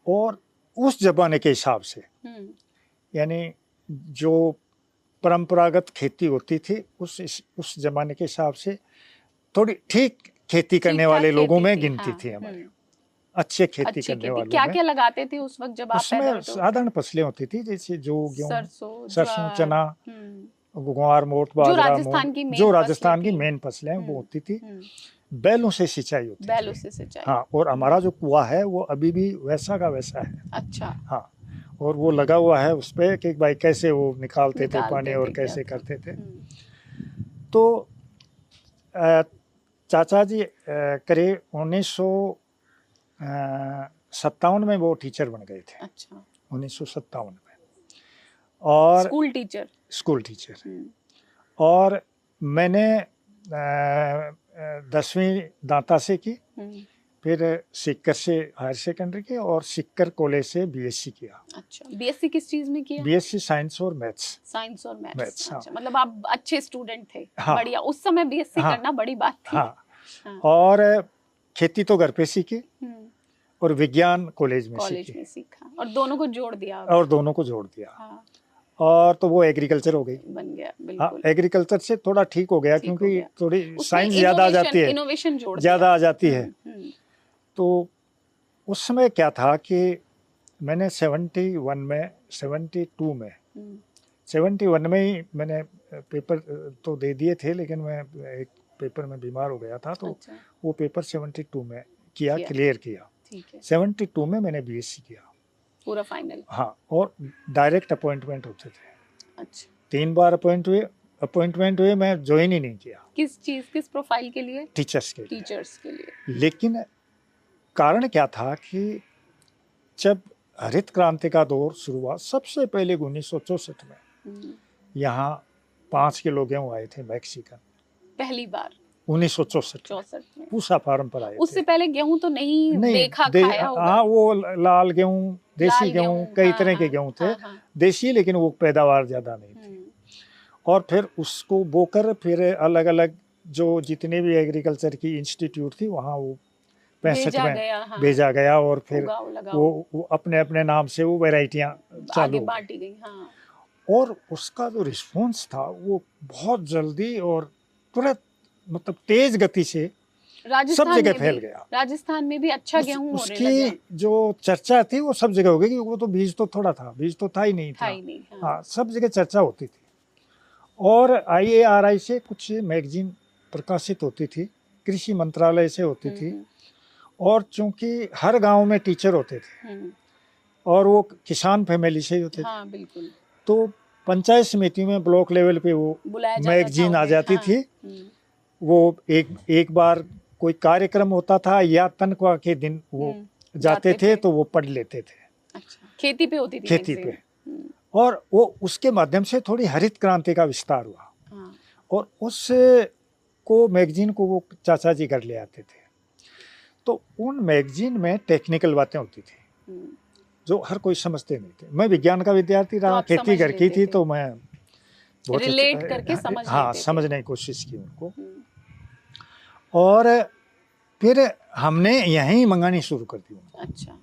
और उस जमाने के हिसाब से, यानी जो परंपरागत खेती होती थी उस जमाने के हिसाब से, थोड़ी ठीक खेती करने वाले लोगों में गिनती थी हमारे, अच्छे खेती करने वालों में। क्या क्या लगाते थे उस वक्त जब आप पैदा हुए? उसमें साधारण फसलें होती थी, जैसे जो गेहूं, सरसों, चना, ग्वार, मोठ, बाजरा, जो राजस्थान की मेन फसलें हैं वो होती थी। बैलों से सिंचाई होती थी। बैलों से सिंचाई। हाँ, और हमारा जो कुआं है वो अभी भी वैसा का वैसा है। अच्छा। हाँ, और वो लगा हुआ है उस पे कि भाई कैसे वो निकालते थे पानी और कैसे करते थे। तो चाचा जी करीब 1957 में वो टीचर बन गए थे। अच्छा। 1957 में। और स्कूल टीचर। और मैंने 10वीं दांता से की, फिर सिक्कर से हायर सेकेंडरी की, और सिक्कर कॉलेज से बीएससी किया। अच्छा, बीएससी किस चीज में किया? बीएससी साइंस और मैथ्स। साइंस और मैथ्स। अच्छा, मतलब आप अच्छे स्टूडेंट थे। हाँ, बढ़िया। उस समय बीएससी करना बड़ी बात थी। हाँ। और खेती तो घर पे सीखी और विज्ञान कॉलेज में सीखा, और दोनों को जोड़ दिया। हाँ। और तो वो एग्रीकल्चर हो गई, बन गया। बिल्कुल। हाँ, एग्रीकल्चर से थोड़ा ठीक हो गया, क्योंकि थोड़ी साइंस ज्यादा आ जाती है, इनोवेशन ज्यादा आ जाती है। तो उस समय क्या था कि मैंने 72 में ही मैंने पेपर तो दे दिए थे, लेकिन मैं एक पेपर में बीमार हो गया था, तो वो पेपर 72 में क्लियर किया। 72 में मैंने बीएससी किया पूरा फाइनल। हाँ, और डायरेक्ट अपॉइंटमेंट होते थे। अच्छा। 3 बार अपॉइंटमेंट हुए, मैं ज्वाइन ही नहीं किया। किस प्रोफाइल के लिए? टीचर्स के लिए। लेकिन कारण क्या था कि जब हरित क्रांति का दौर शुरू हुआ, सबसे पहले 1964 में यहाँ 5 किलो गेहूं आए थे मैक्सिकन, पहली बार 1964 में पूसा फार्म पर आए। उससे पहले गेहूं तो नहीं खाया होगा। हाँ, वो लाल गेहूं, देसी गेहूं, कई तरह के गेहूं थे। देसी, लेकिन वो पैदावार ज्यादा नहीं थी। और फिर उसको बोकर फिर अलग अलग जो जितने भी एग्रीकल्चर की इंस्टीट्यूट थी वहाँ वो 65 में भेजा गया, और फिर वो अपने अपने नाम से वो वैरायटियाँ चालू बांटी गई। और उसका जो रिस्पॉन्स था वो बहुत जल्दी और तुरंत, मतलब तेज गति से सब जगह फैल गया। राजस्थान में भी अच्छा गेहूं उसकी जो चर्चा थी वो सब जगह हो गई, क्योंकि वो तो बीज तो थोड़ा था, बीज तो था ही नहीं था। हाँ, सब जगह चर्चा होती थी। और IARI से कुछ मैगजीन प्रकाशित होती थी, कृषि मंत्रालय से होती थी, और चूंकि हर गांव में टीचर होते थे और वो किसान फैमिली से ही होते थे। हाँ, बिल्कुल। तो पंचायत समिति में ब्लॉक लेवल पे वो मैगजीन आ जाती थी। वो एक बार कोई कार्यक्रम होता था या तनख्वाह के दिन वो जाते थे, तो वो पढ़ लेते थे। अच्छा, खेती पे होती थी? खेती पे। और वो उसके माध्यम से थोड़ी हरित क्रांति का विस्तार हुआ। और उस को मैगजीन को वो चाचा जी घर ले आते थे। तो उन मैगजीन में टेक्निकल बातें होती थी जो हर कोई समझते नहीं थे। मैं विज्ञान का विद्यार्थी रहा, खेती घर की थी, तो मैं बहुत रिलेट करके समझने की कोशिश की उनको। और फिर हमने यहीं मंगानी शुरू कर दी उनको। अच्छा।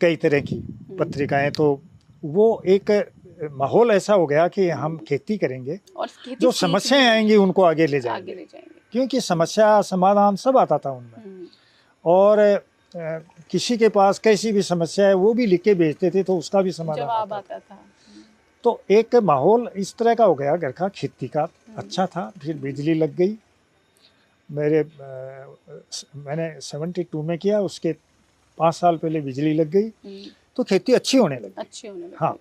कई तरह की पत्रिकाएं। तो वो एक माहौल ऐसा हो गया कि हम खेती करेंगे और जो समस्याएं आएंगी उनको आगे ले जाएंगे, क्योंकि समस्या समाधान सब आता था उनमें। और किसी के पास कैसी भी समस्या है वो भी लिख के भेजते थे, तो उसका भी समाधान आता था। तो एक माहौल इस तरह का हो गया घर का, खेती का अच्छा था। फिर बिजली लग गई। मैंने 72 में किया, उसके 5 साल पहले बिजली लग गई, तो खेती अच्छी होने लगी। हाँ,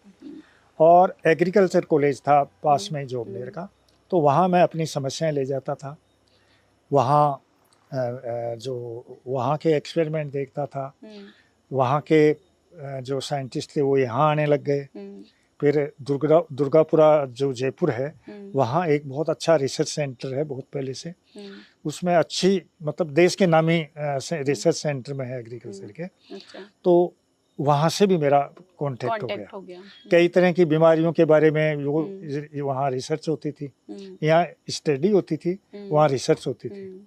और एग्रीकल्चर कॉलेज था पास में जोबनेर का, तो वहाँ मैं अपनी समस्याएं ले जाता था। वहाँ जो वहाँ के एक्सपेरिमेंट देखता था, वहाँ के जो साइंटिस्ट थे वो यहाँ आने लग गए। फिर दुर्गापुरा जो जयपुर है, वहाँ एक बहुत अच्छा रिसर्च सेंटर है बहुत पहले से। उसमें अच्छी, मतलब देश के नामी रिसर्च सेंटर में है एग्रीकल्चर के। तो वहाँ से भी मेरा कांटेक्ट हो गया। कई तरह की बीमारियों के बारे में वो वहाँ रिसर्च होती थी। यहाँ स्टडी होती थी, वहाँ रिसर्च होती थी।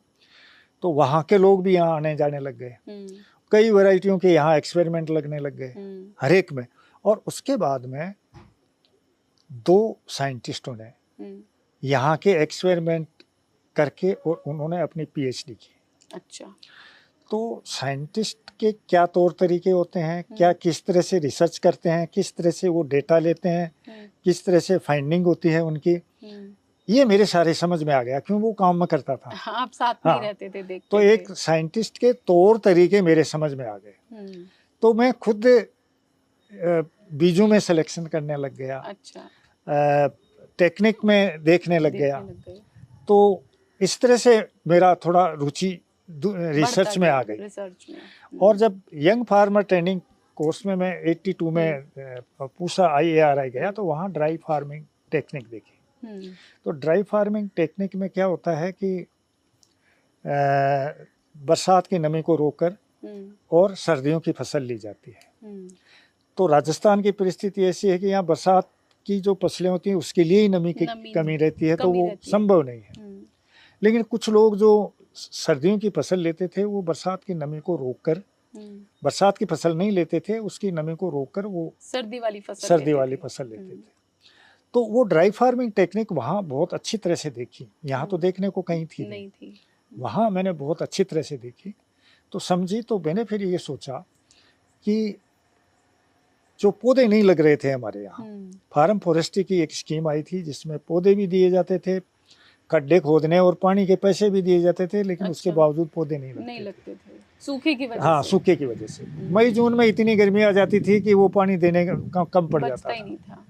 तो वहाँ के लोग भी यहाँ आने जाने लग गए। कई वैरायटियों के यहाँ एक्सपेरिमेंट लगने लग गए हर एक में। और उसके बाद में 2 साइंटिस्टों ने यहाँ के एक्सपेरिमेंट करके और उन्होंने अपनी पीएचडी की। अच्छा। तो साइंटिस्ट के क्या तौर तरीके होते हैं, क्या किस तरह से रिसर्च करते हैं, किस तरह से वो डेटा लेते हैं, किस तरह से फाइंडिंग होती है उनकी, ये मेरे सारे समझ में आ गया, क्यों वो काम में करता था। हाँ, आप साथ में रहते थे, देखते तो एक साइंटिस्ट के तौर तरीके मेरे समझ में आ गए। तो मैं खुद बीजों में सिलेक्शन करने लग गया। अच्छा। टेक्निक में देखने लग गया। तो इस तरह से मेरा थोड़ा रुचि रिसर्च में आ गई। और जब यंग फार्मर ट्रेनिंग कोर्स में मैं 82 में पूसा IARI गया, तो वहाँ ड्राई फार्मिंग टेक्निक देखी। तो ड्राई फार्मिंग टेक्निक में क्या होता है कि बरसात की नमी को रोककर और सर्दियों की फसल ली जाती है। तो राजस्थान की परिस्थिति ऐसी है कि यहाँ बरसात की जो फसलें होती हैं उसके लिए ही नमी की कमी रहती है, तो वो संभव नहीं है। लेकिन कुछ लोग जो सर्दियों की फसल लेते थे वो बरसात की नमी को रोककर, बरसात की फसल नहीं लेते थे, उसकी नमी को रोककर वो सर्दी वाली फसल लेते थे। तो वो ड्राई फार्मिंग टेक्निक वहाँ बहुत अच्छी तरह से देखी। यहाँ तो देखने को कहीं थी नहीं। वहाँ मैंने बहुत अच्छी तरह से देखी, तो समझी। तो मैंने फिर ये सोचा कि जो पौधे नहीं लग रहे थे हमारे यहाँ, फार्म फॉरेस्ट्री की एक स्कीम आई थी जिसमें पौधे भी दिए जाते थे, गड्ढे खोदने और पानी के पैसे भी दिए जाते थे, लेकिन उसके बावजूद पौधे नहीं लगते थे। सूखे की वजह से। सूखे की वजह से मई जून में इतनी गर्मी आ जाती थी कि वो पानी देने का कम पड़ जाता था।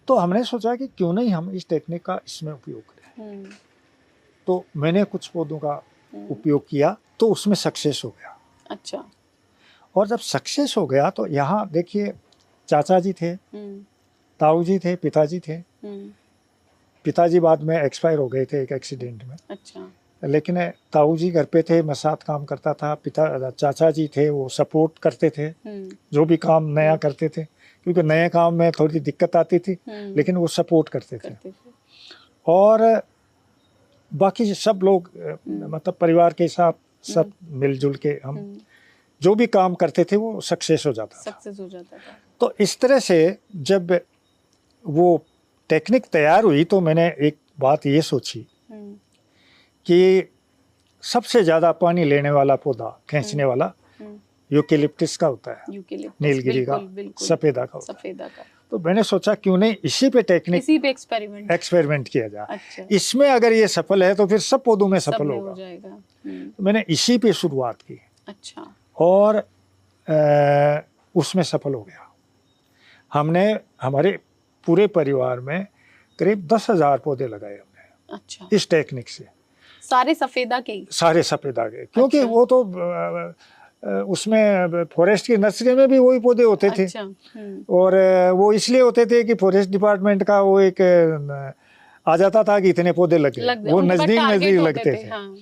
तो हमने सोचा कि क्यों नहीं हम इस टेक्निक का इसमें उपयोग करें। तो मैंने कुछ पौधों का उपयोग किया, तो उसमें सक्सेस हो गया। अच्छा। और जब सक्सेस हो गया तो यहाँ देखिए, चाचा जी थे, ताऊ जी थे, पिताजी थे। पिताजी बाद में एक्सपायर हो गए थे एक एक्सीडेंट में। अच्छा। लेकिन ताऊ जी घर पे थे, मैं साथ काम करता था। चाचा जी थे, वो सपोर्ट करते थे, जो भी काम नया करते थे, क्योंकि नए काम में थोड़ी दिक्कत आती थी, लेकिन वो सपोर्ट करते थे। और बाकी सब लोग मतलब परिवार के साथ सब मिलजुल के हम जो भी काम करते थे वो सक्सेस हो जाता था। तो इस तरह से जब वो टेक्निक तैयार हुई तो मैंने एक बात ये सोची कि सबसे ज़्यादा पानी लेने वाला पौधा, खींचने वाला, यूकेलिप्टस का होता है, नीलगिरी का, सफेदा का होता है। तो मैंने सोचा क्यों नहीं इसी पे टेक्निक, इसी पे एक्सपेरिमेंट किया जाए। अच्छा। इसमें अगर ये सफल है तो फिर सब पौधों में सफल होगा। तो मैंने इसी पे शुरुआत की। अच्छा। और उसमें सफल हो गया। हमने हमारे पूरे परिवार में करीब 10,000 पौधे लगाए हमने। अच्छा। इस टेक्निक से सारे सफेदा के क्योंकि अच्छा। वो तो उसमें फॉरेस्ट की नर्सरी में भी वही पौधे होते थे। अच्छा। और वो इसलिए होते थे कि फॉरेस्ट डिपार्टमेंट का वो एक आ जाता था कि इतने पौधे लगे, वो नजदीक लगते थे। हाँ।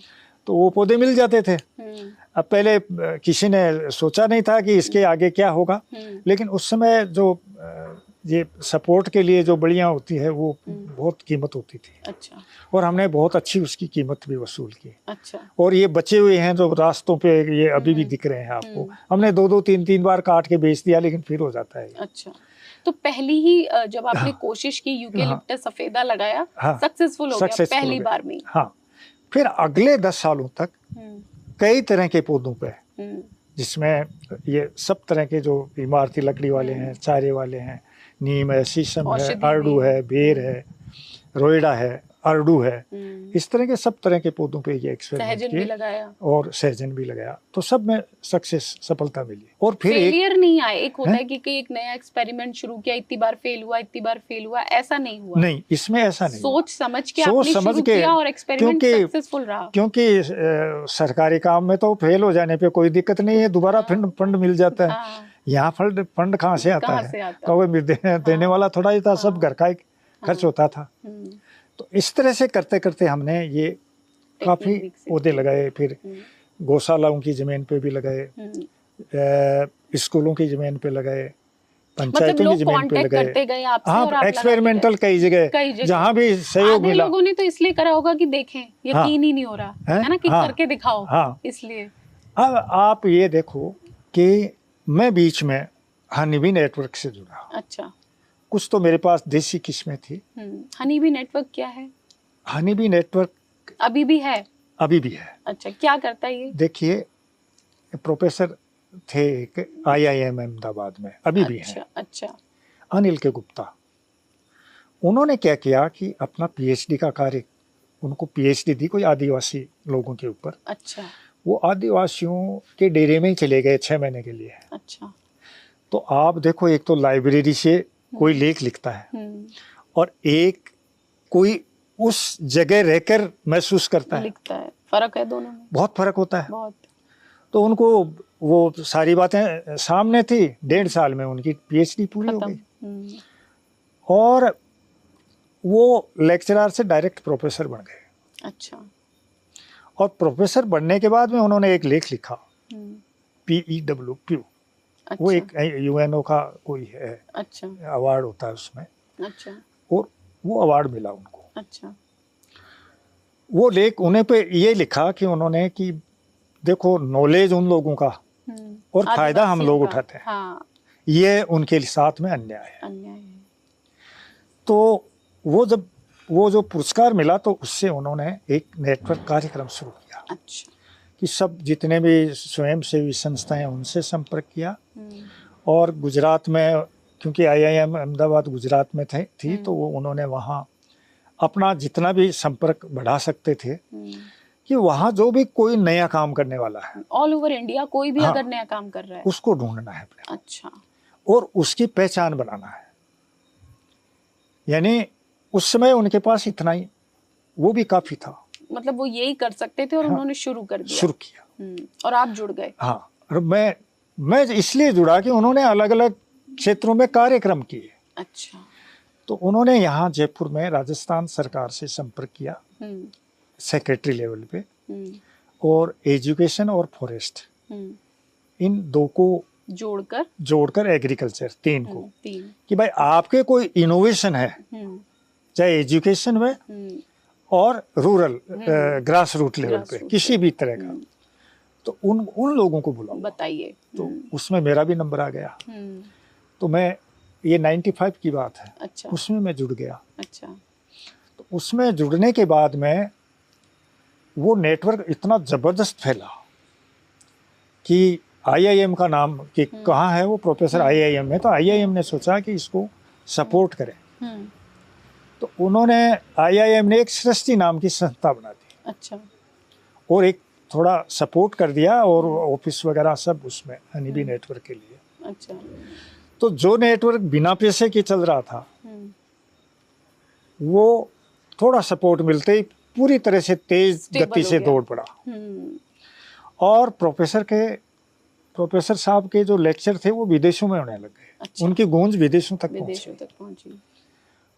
तो वो पौधे मिल जाते थे। अब पहले किसी ने सोचा नहीं था कि इसके आगे क्या होगा, लेकिन उस समय जो ये सपोर्ट के लिए जो बड़ियाँ होती है वो बहुत कीमत होती थी। अच्छा। और हमने बहुत अच्छी उसकी कीमत भी वसूल की। अच्छा। और ये बचे हुए हैं जो रास्तों पे, ये अभी भी दिख रहे हैं आपको। हमने 2-2, 3-3 बार काट के बेच दिया, लेकिन फिर हो जाता है। अच्छा। तो पहली ही जब आपने कोशिश की, यूकेलिप्टस सफेदा लगाया, सक्सेसफुल हो गया पहली बार में। हाँ। फिर अगले 10 सालों तक कई तरह के पौधों पे, जिसमें ये सब तरह के जो इमारती लकड़ी वाले हैं, चारे वाले हैं, नीम है, शीशम है, अर्डू है, बेर है, रोइडा है, अर्डू है, इस तरह के सब तरह के पौधों पे ये एक्सपेरिमेंट किए और सहजन भी लगाया। तो सब में सफलता मिली। और फिर फेलियर नहीं आए। एक होता है कि एक नया एक्सपेरिमेंट शुरू किया, इतनी बार फेल हुआ, ऐसा नहीं हुआ। नहीं, इसमें ऐसा नहीं। सोच समझ के आपने शुरू किया और एक्सपेरिमेंट सक्सेसफुल रहा। क्योंकि सरकारी काम में तो फेल हो जाने पे कोई दिक्कत नहीं है, दोबारा फंड मिल जाता है। यहाँ फंड कहाँ से आता है? तो देने वाला थोड़ा ही था, सब घर का ही खर्च होता था। तो इस तरह से करते करते हमने ये काफ़ी पौधे लगाए। फिर गौशालाओं की ज़मीन पे भी लगाए, स्कूलों की ज़मीन पे लगाए, पंचायतों की ज़मीन पे लगाए। हाँ, एक्सपेरिमेंटल कई जगह जहाँ भी सहयोग मिला। लोगों ने तो इसलिए करा होगा कि देखें, यकीन ही नहीं हो रहा है ना, कि करके दिखाओ। हाँ, इसलिए अब आप ये देखो कि मैं बीच में हनीबी नेटवर्क से जुड़ा। अच्छा। कुछ तो मेरे पास देसी किस्में थी। हनी बी नेटवर्क क्या है? हनी बी नेटवर्क अभी भी है? अभी भी है। अच्छा, क्या करता है ये? देखिए, प्रोफेसर थे एक IIM अहमदाबाद में, अभी भी हैं। अच्छा। अनिल के गुप्ता। उन्होंने क्या किया कि अपना PhD का कार्य, उनको PhD दी कोई आदिवासी लोगों के ऊपर। अच्छा। वो आदिवासियों के डेरे में ही चले गए 6 महीने के लिए। अच्छा। तो आप देखो, एक तो लाइब्रेरी से कोई लेख लिखता है और एक कोई उस जगह रहकर महसूस करता है, लिखता है। फर्क है दोनों में, बहुत फर्क होता है। बहुत। तो उनको वो सारी बातें सामने थी। 1.5 साल में उनकी PhD पूरी हो गई और वो लेक्चरर से डायरेक्ट प्रोफेसर बन गए। अच्छा। और प्रोफेसर बनने के बाद में उन्होंने एक लेख लिखा, PEW। अच्छा। वो एक UNO का कोई है। अच्छा। अवार्ड होता है उसमें। अच्छा। और वो अवार्ड मिला उनको। अच्छा। वो लेख उन्हें पे ये लिखा कि उन्होंने कि देखो, नॉलेज उन लोगों का और फायदा हम लोग उठाते हैं। हाँ। ये उनके साथ में अन्याय है। तो वो जो पुरस्कार मिला, तो उससे उन्होंने एक नेटवर्क कार्यक्रम शुरू किया। अच्छा। कि सब जितने भी स्वयंसेवी संस्थाएं हैं उनसे संपर्क किया। और गुजरात में, क्योंकि IIM अहमदाबाद गुजरात में थी, तो वो उन्होंने वहाँ अपना जितना भी संपर्क बढ़ा सकते थे कि वहाँ जो भी कोई नया काम करने वाला है, ऑल ओवर इंडिया कोई भी अगर नया काम कर रहा है, उसको ढूंढना है अपने। अच्छा। और उसकी पहचान बनाना है। यानी उस समय उनके पास इतना ही, वो भी काफी था। मतलब वो यही कर सकते थे और उन्होंने शुरू किया। और आप जुड़ गए। हाँ, और मैं इसलिए जुड़ा कि उन्होंने अलग अलग क्षेत्रों में कार्यक्रम किए। अच्छा। तो उन्होंने यहाँ जयपुर में राजस्थान सरकार से संपर्क किया, सेक्रेटरी लेवल पे, और एजुकेशन और फॉरेस्ट, इन दो को जोड़कर एग्रीकल्चर, 3 को, कि भाई आपके कोई इनोवेशन है, चाहे एजुकेशन में और रूरल ग्रास रूट लेवल पे, किसी भी तरह का, तो उन लोगों को बुलाओ, बताइए। तो उसमें मेरा भी नंबर आ गया। तो मैं, ये 95 की बात है। अच्छा। उसमें मैं जुड़ गया। अच्छा। तो उसमें जुड़ने के बाद में वो नेटवर्क इतना जबरदस्त फैला कि IIM का नाम कि कहाँ है वो प्रोफेसर, IIM में। तो IIM ने सोचा कि इसको सपोर्ट करें। तो उन्होंने, IIM ने एक सृष्टि नाम की संस्था बना दी। अच्छा। और एक थोड़ा सपोर्ट कर दिया, और ऑफिस वगैरह सब उसमें हनी बी नेटवर्क के लिए। अच्छा। तो जो नेटवर्क बिना पैसे के चल रहा था, वो थोड़ा सपोर्ट मिलते ही पूरी तरह से तेज गति से दौड़ पड़ा। और प्रोफेसर साहब के जो लेक्चर थे वो विदेशों में होने लग गए। अच्छा। उनकी गूंज विदेशों तक पहुंची।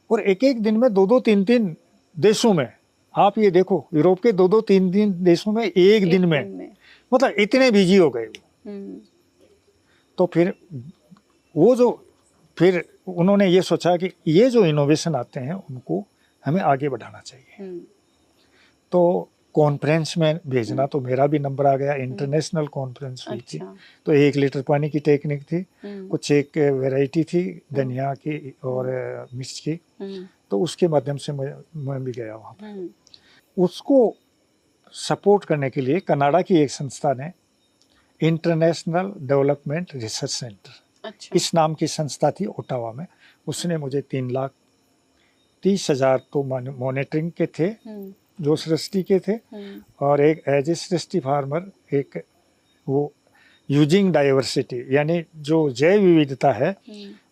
और एक एक दिन में 2-2, 3-3 देशों में, आप ये देखो, यूरोप के 2-2, 3-3 देशों में एक दिन में, मतलब इतने बिजी हो गए वो। तो फिर उन्होंने ये सोचा कि ये जो इनोवेशन आते हैं उनको हमें आगे बढ़ाना चाहिए। तो कॉन्फ्रेंस में भेजना, तो मेरा भी नंबर आ गया। इंटरनेशनल कॉन्फ्रेंस हुई। अच्छा। थी, तो 1 लीटर पानी की टेक्निक थी, कुछ एक वैरायटी थी धनिया की और मिर्च की, तो उसके माध्यम से मैं भी गया वहाँ पे। उसको सपोर्ट करने के लिए कनाडा की एक संस्था ने, इंटरनेशनल डेवलपमेंट रिसर्च सेंटर, अच्छा, इस नाम की संस्था थी ओटावा में, उसने मुझे 3,30,000 तो मॉनिटरिंग के थे, जो सृष्टि के थे, और एक एज ए सृष्टि फार्मर, एक वो यूजिंग डाइवर्सिटी, यानी जो जैव विविधता है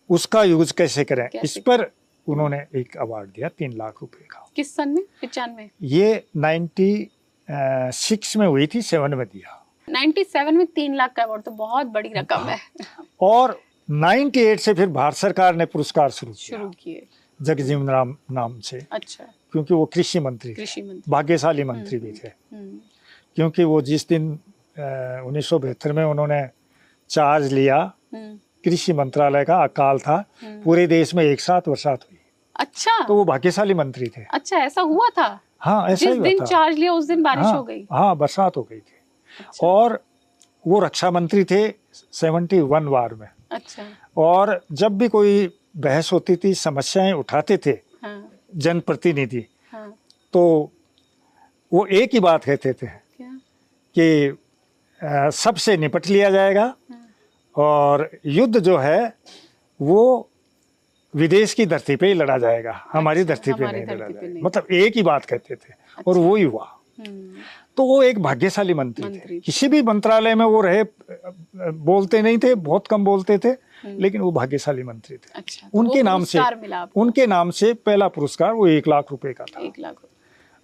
उसका यूज कैसे करें, इस पर उन्होंने एक अवार्ड दिया 3 लाख रुपए का। किस सन में? 95? ये 96 में हुई थी, 7 में दिया। 97 में 3 लाख का अवार्ड तो बहुत बड़ी रकम है। और 98 से फिर भारत सरकार ने पुरस्कार शुरू किए जगजीवन राम नाम से। अच्छा। क्योंकि वो कृषि मंत्री भाग्यशाली मंत्री भी थे, क्योंकि वो जिस दिन 1972 में उन्होंने चार्ज लिया, कृषि मंत्रालय का अकाल था, पूरे देश में एक साथ बरसात हुई। अच्छा। तो वो भाग्यशाली मंत्री थे। अच्छा, ऐसा हुआ था? हाँ, ऐसा ही हुआ था। जिस दिन चार्ज लिया उस दिन बारिश हो गई। हाँ, बरसात हो गई थी। अच्छा। और वो रक्षा मंत्री थे 71 वार में। अच्छा। और जब भी कोई बहस होती थी, समस्याएं उठाते थे हाँ, जनप्रतिनिधि, हाँ, तो वो एक ही बात कहते थे क्या? कि सबसे निपट लिया जाएगा हाँ, और युद्ध जो है वो विदेश की धरती पे ही लड़ा जाएगा, हमारी अच्छा, धरती पे हमारी नहीं लड़ा धरती पे जाएगा। नहीं। मतलब एक ही बात कहते थे और अच्छा। वो ही हुआ। हम्म, तो वो एक भाग्यशाली मंत्री मंत्री थे। थे। किसी भी मंत्रालय में वो रहे, बोलते नहीं थे, बहुत कम बोलते थे, लेकिन वो भाग्यशाली मंत्री थे। अच्छा, तो उनके वो नाम से पुरस्कार मिला आपको? उनके नाम से पहला पुरस्कार वो 1 लाख रुपए का था। 1 लाख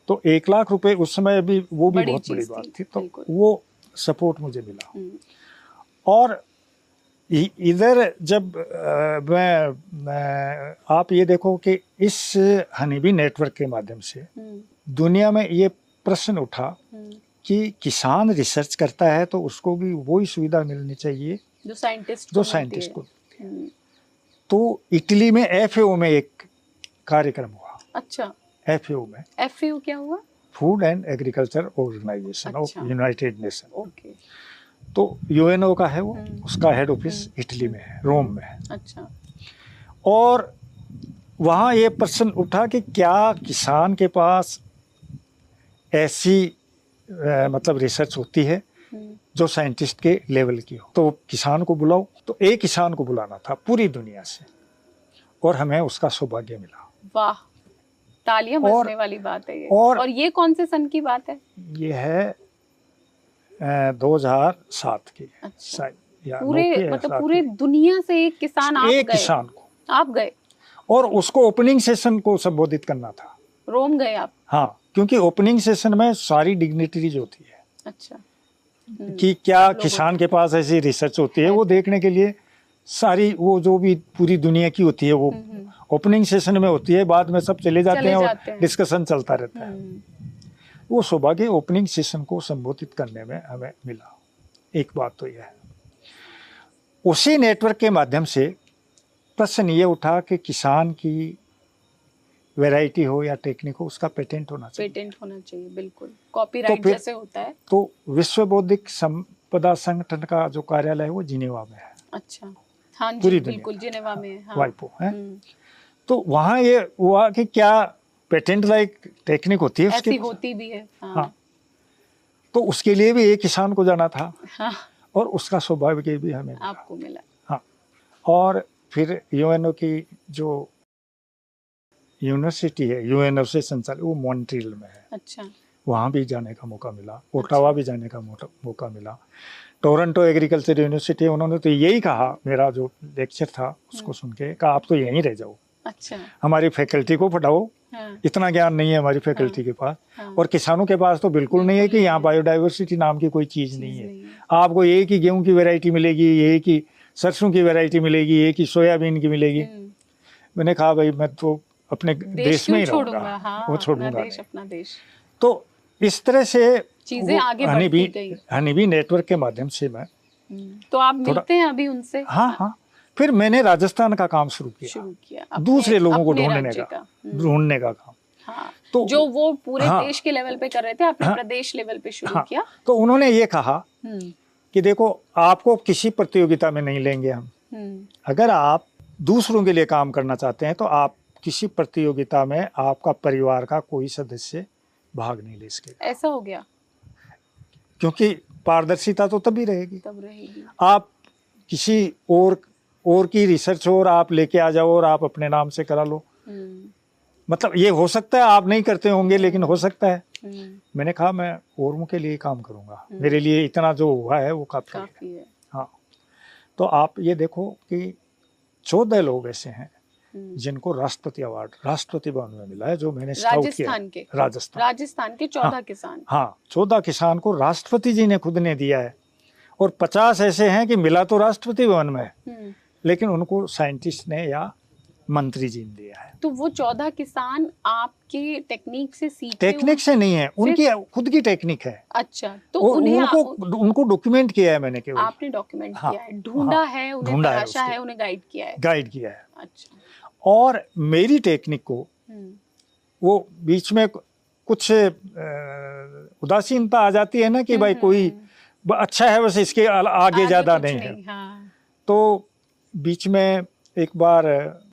तो 1 लाख रुपए उस समय भी वो भी बड़ी बहुत बड़ी चीज बात थी, थी। तो बिल्कुल। वो सपोर्ट मुझे मिला। हम्म, और इधर जब आप ये देखो कि इस हनीबी नेटवर्क के माध्यम से दुनिया में ये प्रश्न उठा कि किसान रिसर्च करता है तो उसको भी वही सुविधा मिलनी चाहिए जो साइंटिस्ट को। तो इटली में FAO में एक कार्यक्रम हुआ। अच्छा, FAO में। FAO क्या हुआ? Food and Agriculture Organization of United Nation. Okay. तो UNO का है वो, उसका हेड ऑफिस इटली में है, रोम में है। अच्छा। और वहाँ ये प्रश्न उठा कि क्या किसान के पास ऐसी मतलब रिसर्च होती है जो साइंटिस्ट के लेवल की हो। तो किसान को बुलाओ। तो एक किसान को बुलाना था पूरी दुनिया से, और हमें उसका सौभाग्य मिला। वाह, तालियां बजने वाली बात है ये। और ये कौन से सन की बात है? ये है 2007 की। अच्छा। या पूरे मतलब पूरे दुनिया से एक किसान आप गए? एक किसान को आप गए, और उसको ओपनिंग सेशन को संबोधित करना था। रोम गए आप? हाँ, क्योंकि ओपनिंग सेशन में सारी डिग्निटरीज होती है। अच्छा। कि क्या किसान के पास ऐसी रिसर्च होती है, वो देखने के लिए सारी वो जो भी पूरी दुनिया की होती है वो ओपनिंग सेशन में होती है। बाद में सब चले जाते हैं और डिस्कशन चलता रहता है। वो सौभाग्य ओपनिंग सेशन को संबोधित करने में हमें मिला। एक बात तो यह है। उसी नेटवर्क के माध्यम से प्रश्न ये उठा कि किसान की वैरायटी हो या टेक्निक हो, उसका पेटेंट होना चाहिए। पेटेंट होना चाहिए, बिल्कुल, कॉपीराइट जैसे होता है। तो विश्व बौद्धिक संपदा संगठन का जो कार्यालय है वो जिनेवा में है। अच्छा, हाँ जी, बिल्कुल जिनेवा में। हाँ। वाइपो है। तो वहाँ ये हुआ कि क्या पेटेंट लाइक टेक्निक होती है, ऐसी होती भी है। हाँ। तो उसके लिए भी एक किसान को जाना था। हाँ। और उसका सौभाग्य भी हमें आपको मिला। हाँ। और फिर UNO की जो यूनिवर्सिटी है, UNO से संचालित, वो मॉन्ट्रियल में है। अच्छा। वहाँ भी जाने का मौका मिला, ओटावा भी जाने का मौका मिला। टोरंटो एग्रीकल्चर यूनिवर्सिटी, उन्होंने तो यही कहा, मेरा जो लेक्चर था उसको सुन के कहा आप तो यहीं रह जाओ। अच्छा। हमारी फैकल्टी को पढ़ाओ। हाँ। इतना ज्ञान नहीं है हमारी फैकल्टी के पास। हाँ। और किसानों के पास तो बिल्कुल नहीं है कि यहाँ बायोडाइवर्सिटी नाम की कोई चीज़ नहीं है। आपको एक ही गेहूं की वैरायटी मिलेगी, एक ही सरसों की वैरायटी मिलेगी, एक ही सोयाबीन की मिलेगी। मैंने कहा भाई मैं तो अपने देश में ही रहूंगा। हाँ, वो छोड़ूंगा अपना देश। तो इस तरह से चीजें आगे बढ़ती गई। हनीबी नेटवर्क के माध्यम से मैं तो आप मिलते हैं अभी उनसे? हाँ हाँ। फिर मैंने राजस्थान का काम शुरू किया दूसरे लोगों को ढूंढने का काम। हाँ, तो जो वो पूरे देश के लेवल पे कर रहे थे, आपने प्रदेश लेवल पे शुरू किया। तो उन्होंने ये कहा कि देखो आपको किसी प्रतियोगिता में नहीं लेंगे हम। अगर आप दूसरों के लिए काम करना चाहते हैं तो आप किसी प्रतियोगिता में आपका परिवार का कोई सदस्य भाग नहीं ले सकेगा। ऐसा हो गया, क्योंकि पारदर्शिता तो तभी रहेगी। तब रहेगी। आप किसी और की रिसर्च और आप लेके आ जाओ और आप अपने नाम से करा लो। मतलब ये हो सकता है आप नहीं करते होंगे, लेकिन हो सकता है। मैंने कहा मैं औरों के लिए काम करूंगा, मेरे लिए इतना जो हुआ है वो काफी है। हाँ। तो आप ये देखो कि 14 लोग ऐसे हैं जिनको राष्ट्रपति अवार्ड राष्ट्रपति भवन में मिला है, जो मैंने स्काउट किया। राजस्थान के 14 किसान। हाँ, 14 किसान को राष्ट्रपति जी ने खुद ने दिया है। और 50 ऐसे हैं कि मिला तो राष्ट्रपति भवन में, लेकिन उनको साइंटिस्ट ने या मंत्री जी ने दिया है। तो वो 14 किसान आपके टेक्निक से सीखे? टेक्निक से नहीं है, उनकी खुद की टेक्निक है। अच्छा, तो उनको डॉक्यूमेंट किया है मैंने केवल। आपने डॉक्यूमेंट किया है, ढूंढा है, उन्हें तराशा है, उन्हें गाइड किया है। अच्छा। और मेरी टेक्निक को वो बीच में कुछ उदासीनता आ जाती है ना कि भाई कोई अच्छा है बस इसके आगे ज्यादा नहीं है। हाँ। तो बीच में एक बार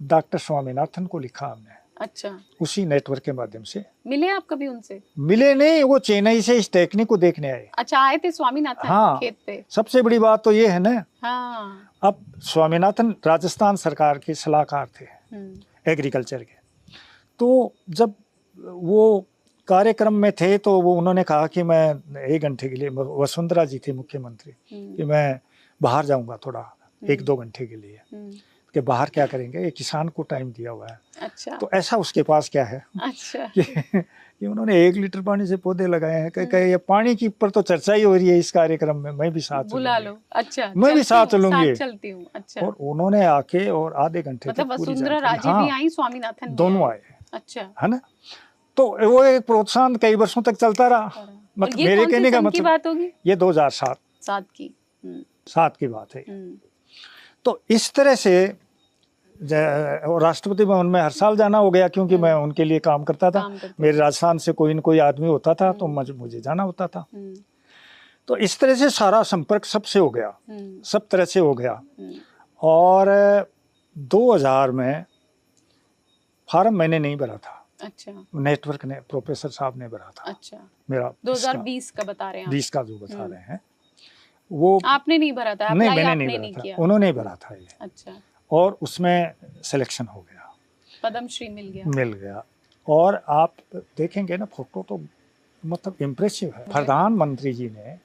डॉक्टर स्वामीनाथन को लिखा हमने। अच्छा। उसी नेटवर्क के माध्यम से। मिले आप कभी उनसे? मिले नहीं, वो चेन्नई से इस टेक्निक को देखने आए। अच्छा, आए थे स्वामीनाथन? हाँ, खेत पे। सबसे बड़ी बात तो ये है ना। हाँ। अब स्वामीनाथन राजस्थान सरकार के सलाहकार थे एग्रीकल्चर के। तो जब वो कार्यक्रम में थे तो वो उन्होंने कहा कि मैं 1 घंटे के लिए, वसुंधरा जी थे मुख्यमंत्री, कि मैं बाहर जाऊंगा थोड़ा 1-2 घंटे के लिए। कि बाहर क्या करेंगे, ये किसान को टाइम दिया हुआ है। अच्छा। तो ऐसा उसके पास क्या है। अच्छा। कि उन्होंने 1 लीटर पानी से पौधे लगाए हैं। कहे ये पानी की ऊपर तो चर्चा ही हो रही है इस कार्यक्रम में, मैं भी साथ बुला लो। अच्छा, मैं भी साथ चलूंगी। चलती हूँ। अच्छा। और उन्होंने आके और आधे घंटे मतलब वसुंधरा राजे भी आई, स्वामीनाथन दोनों आए। अच्छा, है ना। तो वो एक प्रोत्साहन कई वर्षों तक चलता रहा। मतलब मेरे कहने का मतलब बात होगी ये 2007 की 7 की बात है। तो इस तरह से राष्ट्रपति भवन में हर साल जाना हो गया, क्योंकि मैं उनके लिए काम करता था। मेरे राजस्थान से कोई न कोई आदमी होता था तो मुझे जाना होता था। तो इस तरह से सारा संपर्क सबसे हो गया, सब तरह से हो गया। और 2000 में फार्म मैंने नहीं भरा था। अच्छा। नेटवर्क ने, प्रोफेसर साहब ने भरा था। अच्छा। मेरा 2020 का बता रहे हैं? 20 का जो बता रहे हैं वो। आपने नहीं भरा था? नहीं, मैंने नहीं भरा था, उन्होंने भरा था ये। अच्छा। और उसमें सिलेक्शन हो गया, पद्मश्री मिल गया। और आप देखेंगे ना फोटो तो मतलब इम्प्रेसिव है। प्रधानमंत्री जी ने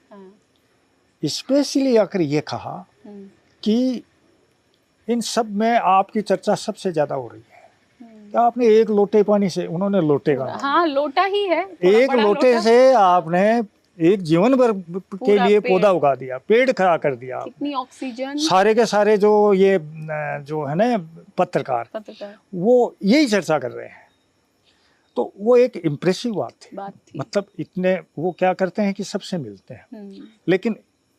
स्पेशली आकर ये कहा कि इन सब में आपकी चर्चा सबसे ज्यादा हो रही है। क्या आपने 1 लोटे पानी से, उन्होंने लोटे का, हाँ लोटा ही है, 1 लोटे से आपने एक जीवन भर के लिए पौधा उगा दिया, पेड़ खड़ा कर दिया। कितनी ऑक्सीजन। सारे के सारे जो ये जो है ना पत्रकार वो यही चर्चा कर रहे हैं। तो वो एक इम्प्रेसिव बात थी। मतलब इतने वो क्या करते हैं कि सबसे मिलते हैं, लेकिन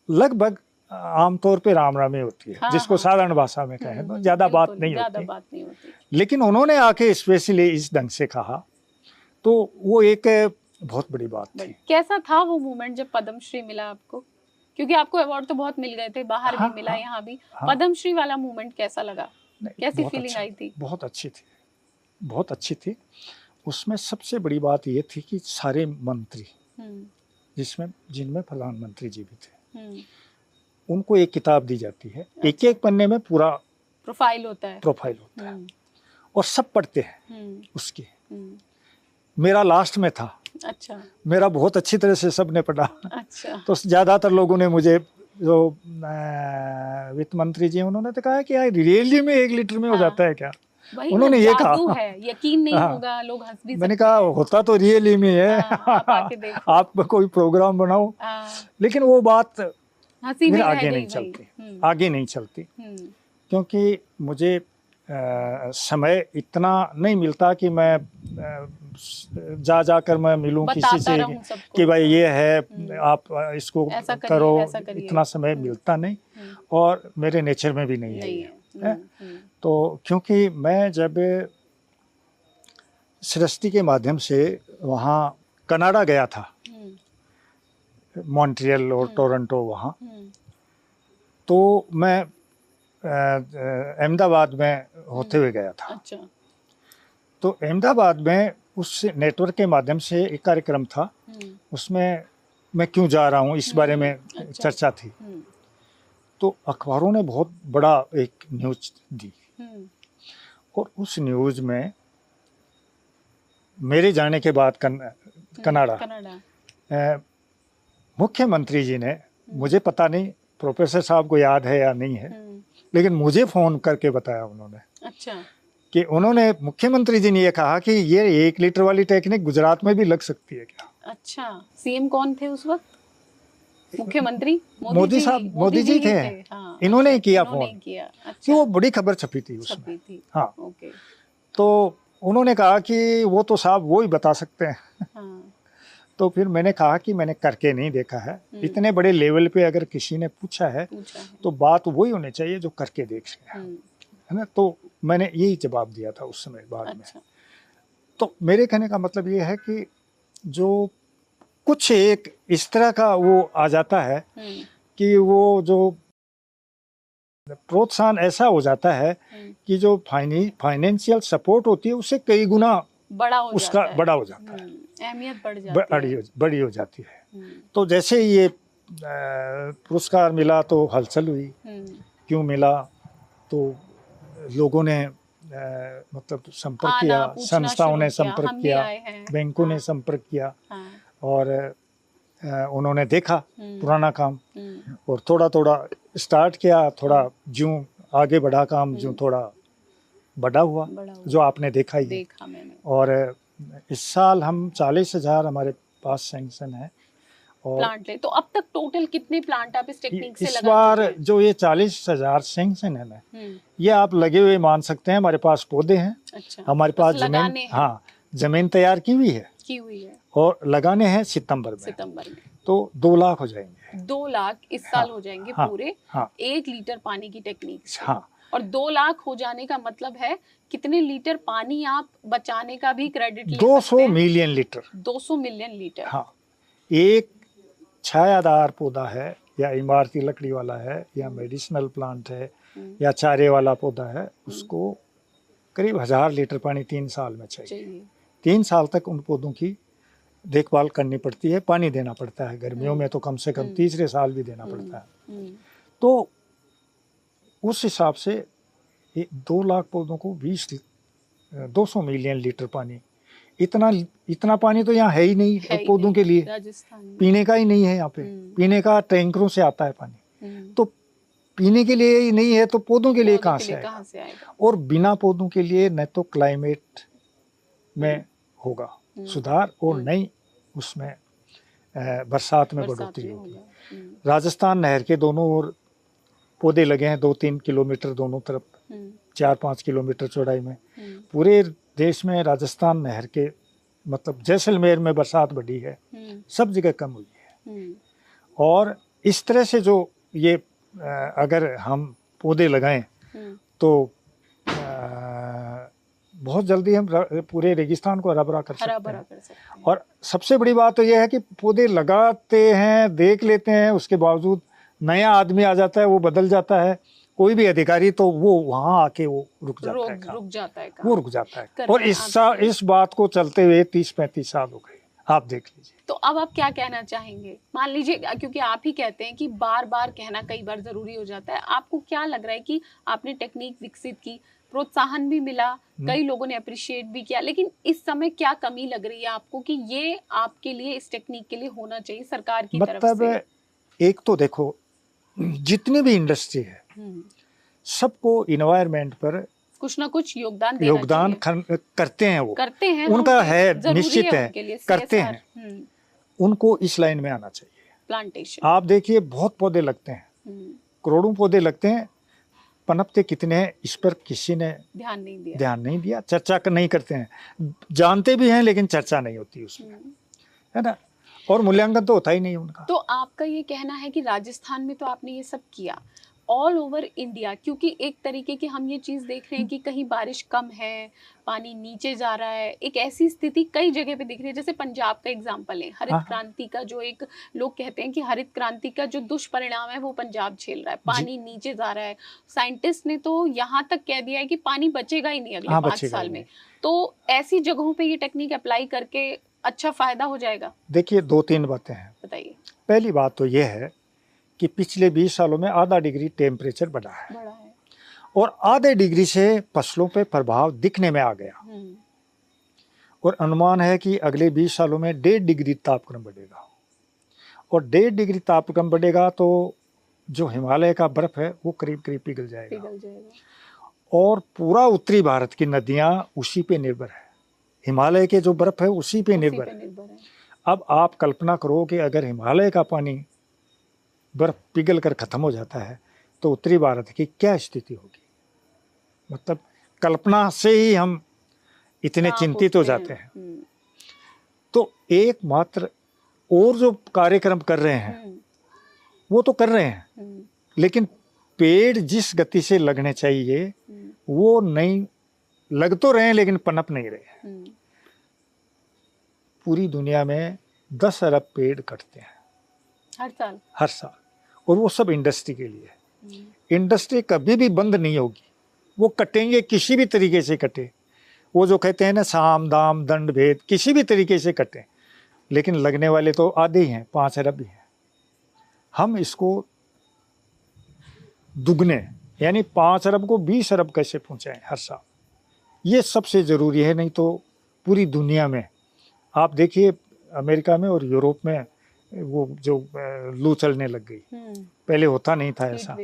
लगभग आमतौर पे राम रामी होती है। हाँ, जिसको साधारण भाषा में कहें तो ज्यादा बात नहीं होती। लेकिन उन्होंने आके स्पेशली इस ढंग से कहा तो वो एक बहुत बड़ी बात थी। कैसा था वो मोमेंट जब पद्मश्री मिला आपको? क्योंकि आपको अवार्ड तो बहुत मिल गए थे, बाहर भी मिला, यहाँ भी। पद्मश्री वाला मोमेंट कैसा लगा? कैसी फीलिंग आई थी? बहुत अच्छी थी, बहुत अच्छी थी। उसमें सबसे बड़ी बात ये थी कि सारे मंत्री, जिनमें प्रधानमंत्री जी भी थे, उनको एक किताब दी जाती है। अच्छा। एक पन्ने में पूरा प्रोफाइल होता है और सब पढ़ते हैं उसकी। मेरा लास्ट में था। अच्छा। मेरा बहुत अच्छी तरह से सबने पढ़ा। अच्छा। तो ज्यादातर लोगों ने मुझे, जो वित्त मंत्री जी उन्होंने तो कहा कि यार रियली में 1 लीटर में हो जाता है क्या? उन्होंने ये कहा है, यकीन नहीं होगा, लोग हंस भी सकते हैं। मैंने कहा होता तो रियली में है। आप कोई प्रोग्राम बनाओ। लेकिन वो बात फिर आगे नहीं चलती, क्योंकि मुझे समय इतना नहीं मिलता कि मैं जाकर मैं मिलूं किसी से कि भाई ये है, आप इसको करो। इतना समय मिलता नहीं और मेरे नेचर में भी नहीं है। तो क्योंकि मैं जब सृष्टि के माध्यम से वहाँ कनाडा गया था, मॉन्ट्रियल और टोरंटो, वहाँ तो मैं अहमदाबाद में होते हुए गया था। अच्छा। तो अहमदाबाद में उस नेटवर्क के माध्यम से एक कार्यक्रम था, उसमें मैं क्यों जा रहा हूँ इस बारे में चर्चा थी। तो अखबारों ने बहुत बड़ा एक न्यूज दी और उस न्यूज में मेरे जाने के बाद कनाडा मुख्यमंत्री जी ने, मुझे पता नहीं प्रोफेसर साहब को याद है या नहीं है, लेकिन मुझे फोन करके बताया उन्होंने। अच्छा। कि उन्होंने, मुख्यमंत्री जी ने ये कहा कि ये 1 लीटर वाली टेक्निक गुजरात में भी लग सकती है क्या? अच्छा। सीएम कौन थे उस वक्त? मुख्यमंत्री मोदी साहब, मोदी जी थे। हाँ। इन्होंने ही किया फोन। अच्छा। वो बड़ी खबर छपी थी उसमें। हाँ। ओके। तो उन्होंने कहा कि वो तो साहब वो ही बता सकते हैं। हाँ। तो फिर मैंने कहा कि मैंने करके नहीं देखा है। इतने बड़े लेवल पे अगर किसी ने पूछा है तो बात वही होनी चाहिए जो करके देख सके, है ना। तो मैंने यही जवाब दिया था उस समय बाद में। तो मेरे कहने का मतलब ये है कि जो कुछ एक इस तरह का वो आ जाता है कि वो जो प्रोत्साहन ऐसा हो जाता है कि जो फाइनेंशियल सपोर्ट होती है उससे कई गुना बड़ा हो उसका जाता है। बड़ा हो जाता है, अहमियत बढ़ जाती है। बड़ी हो जाती है। तो जैसे ये पुरस्कार मिला तो हलचल हुई। क्यों मिला? तो लोगों ने मतलब संपर्क किया, संस्थाओं ने संपर्क किया, बैंकों ने संपर्क किया। और उन्होंने देखा पुराना काम और थोड़ा थोड़ा स्टार्ट किया, थोड़ा ज्यों आगे बढ़ा काम, ज्यों थोड़ा बड़ा हुआ, जो आपने देखा ही देखा मैंने। और इस साल हम 40,000 हमारे पास सैंक्शन है। और प्लांट ले तो अब तक टोटल कितने प्लांट आप इस टेक्निक से लगा इस बार जो ये 40,000 सैंक्शन है ना, ये आप लगे हुए मान सकते हैं। हमारे पास पौधे हैं। अच्छा, हमारे पास जमीन, हाँ, जमीन तैयार की हुई है और लगाने हैं सितंबर में। तो 2 लाख हो जाएंगे। 2 लाख इस साल हो जाएंगे पूरे। 1 लीटर पानी की टेक्निक से। हाँ। और 2 लाख हो जाने का मतलब है कितने लीटर पानी आप बचाने का भी क्रेडिट ले सकते हैं? 200 मिलियन लीटर। 200 million litre. हाँ, एक छायादार पौधा है या इमारती लकड़ी वाला है या मेडिसिनल प्लांट है या चारे वाला पौधा है, उसको करीब 1000 लीटर पानी 3 साल में चाहिए। 3 साल तक उन पौधों की देखभाल करनी पड़ती है, पानी देना पड़ता है। गर्मियों में तो कम से कम तीसरे साल भी देना पड़ता है। तो उस हिसाब से 2 लाख पौधों को 200 मिलियन लीटर पानी, इतना पानी तो यहाँ है ही नहीं पौधों के लिए। पीने का ही नहीं है यहाँ पे। पीने का टैंकरों से आता है पानी, तो पीने के लिए ही नहीं है तो पौधों के लिए कहाँ से आएगा? और बिना पौधों के लिए न तो क्लाइमेट में होगा सुधार और नहीं उसमें बरसात में बढ़ोतरी होगी। राजस्थान नहर के दोनों ओर पौधे लगे हैं, 2-3 किलोमीटर दोनों तरफ, 4-5 किलोमीटर चौड़ाई में। पूरे देश में राजस्थान नहर के मतलब जैसलमेर में बरसात बढ़ी है, सब जगह कम हुई है। और इस तरह से जो ये अगर हम पौधे लगाएं तो बहुत जल्दी हम पूरे रेगिस्तान को हरा भरा कर सकते हैं। और सबसे बड़ी बात तो यह है कि पौधे लगाते हैं, देख लेते हैं, उसके बावजूद नया आदमी आ जाता है, वो बदल जाता है, कोई भी अधिकारी, तो वो वहाँ आके वो रुक जाता है। और इस बात को चलते हुए 30-35 साल हो गए, आप देख लीजिए। तो अब आप क्या कहना चाहेंगे? मान लीजिए, क्योंकि आप ही कहते हैं कि बार बार कहना कई बार जरूरी हो जाता है, आपको क्या लग रहा है कि आपने टेक्निक विकसित की, प्रोत्साहन भी मिला, कई लोगों ने अप्रिशिएट भी किया, लेकिन इस समय क्या कमी लग रही है आपको कि ये आपके लिए, इस टेक्निक के लिए होना चाहिए सरकार की तरफ से? मतलब एक तो देखो, जितनी भी इंडस्ट्री है सबको इन्वायरमेंट पर कुछ ना कुछ योगदान करते हैं, वो करते हैं, उनका है, निश्चित है, करते हैं। उनको इस लाइन में आना चाहिए। प्लांटेशन आप देखिए, बहुत पौधे लगते हैं, करोड़ों पौधे लगते हैं, पनपते कितने हैं इस पर किसी ने ध्यान नहीं दिया, चर्चा नहीं करते हैं। जानते भी हैं लेकिन चर्चा नहीं होती उसमें, है ना, और मूल्यांकन तो होता ही नहीं उनका। तो आपका ये कहना है कि राजस्थान में तो आपने ये सब किया, ऑल ओवर इंडिया, क्योंकि एक तरीके की हम ये चीज देख रहे हैं कि कहीं बारिश कम है, पानी नीचे जा रहा है, एक ऐसी स्थिति कई जगह पे दिख रही है। जैसे पंजाब का एग्जांपल है, हरित क्रांति का जो एक लोग कहते हैं कि हरित क्रांति का जो दुष्परिणाम है वो पंजाब झेल रहा है, पानी नीचे जा रहा है। साइंटिस्ट ने तो यहाँ तक कह दिया है कि पानी बचेगा ही नहीं अगले 5 साल में। तो ऐसी जगहों पे ये टेक्निक अप्लाई करके अच्छा फायदा हो जाएगा? देखिए, 2-3 बातें हैं, बताइए। पहली बात तो ये है कि पिछले 20 सालों में आधा डिग्री टेम्परेचर बढ़ा है और आधे डिग्री से फसलों पे प्रभाव दिखने में आ गया। और अनुमान है कि अगले 20 सालों में 1.5 डिग्री तापक्रम बढ़ेगा, और 1.5 डिग्री तापक्रम बढ़ेगा तो जो हिमालय का बर्फ है वो करीब करीब पिघल जाएगा। और पूरा उत्तरी भारत की नदियां उसी पे निर्भर है, हिमालय के जो बर्फ है उसी पे निर्भर है। अब आप कल्पना करो कि अगर हिमालय का पानी, बर्फ पिघल कर खत्म हो जाता है तो उत्तरी भारत की क्या स्थिति होगी? मतलब कल्पना से ही हम इतने चिंतित हो जाते हैं। तो एकमात्र और जो कार्यक्रम कर रहे हैं वो तो कर रहे हैं, लेकिन पेड़ जिस गति से लगने चाहिए वो नहीं लग तो रहे हैं, लेकिन पनप नहीं रहे। पूरी दुनिया में 10 अरब पेड़ कटते हैं हर साल, और वो सब इंडस्ट्री के लिए। इंडस्ट्री कभी भी बंद नहीं होगी, वो कटेंगे किसी भी तरीके से कटे, वो जो कहते हैं ना साम दाम दंड भेद, किसी भी तरीके से कटे, लेकिन लगने वाले तो आधे ही हैं, 5 अरब ही हैं। हम इसको दुगने यानी 5 अरब को 20 अरब कैसे पहुंचाएं हर साल, ये सबसे ज़रूरी है। नहीं तो पूरी दुनिया में आप देखिए, अमेरिका में और यूरोप में वो जो लू चलने लग गई, पहले होता नहीं था ऐसा।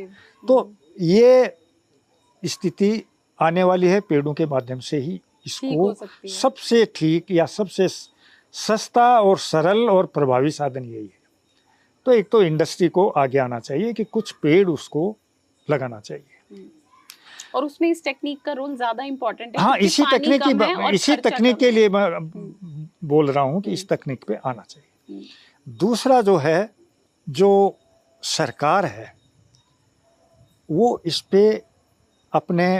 तो ये स्थिति आने वाली है, पेड़ों के माध्यम से ही इसको सबसे ठीक या सबसे सस्ता और सरल और प्रभावी साधन यही है। तो एक तो इंडस्ट्री को आगे आना चाहिए कि कुछ पेड़ उसको लगाना चाहिए, और उसमें इस टेक्निक का रोल ज्यादा इम्पोर्टेंट है। हाँ, इसी तकनीक के लिए मैं बोल रहा हूँ कि इस तकनीक पे आना चाहिए। दूसरा जो है, जो सरकार है वो इस पे अपने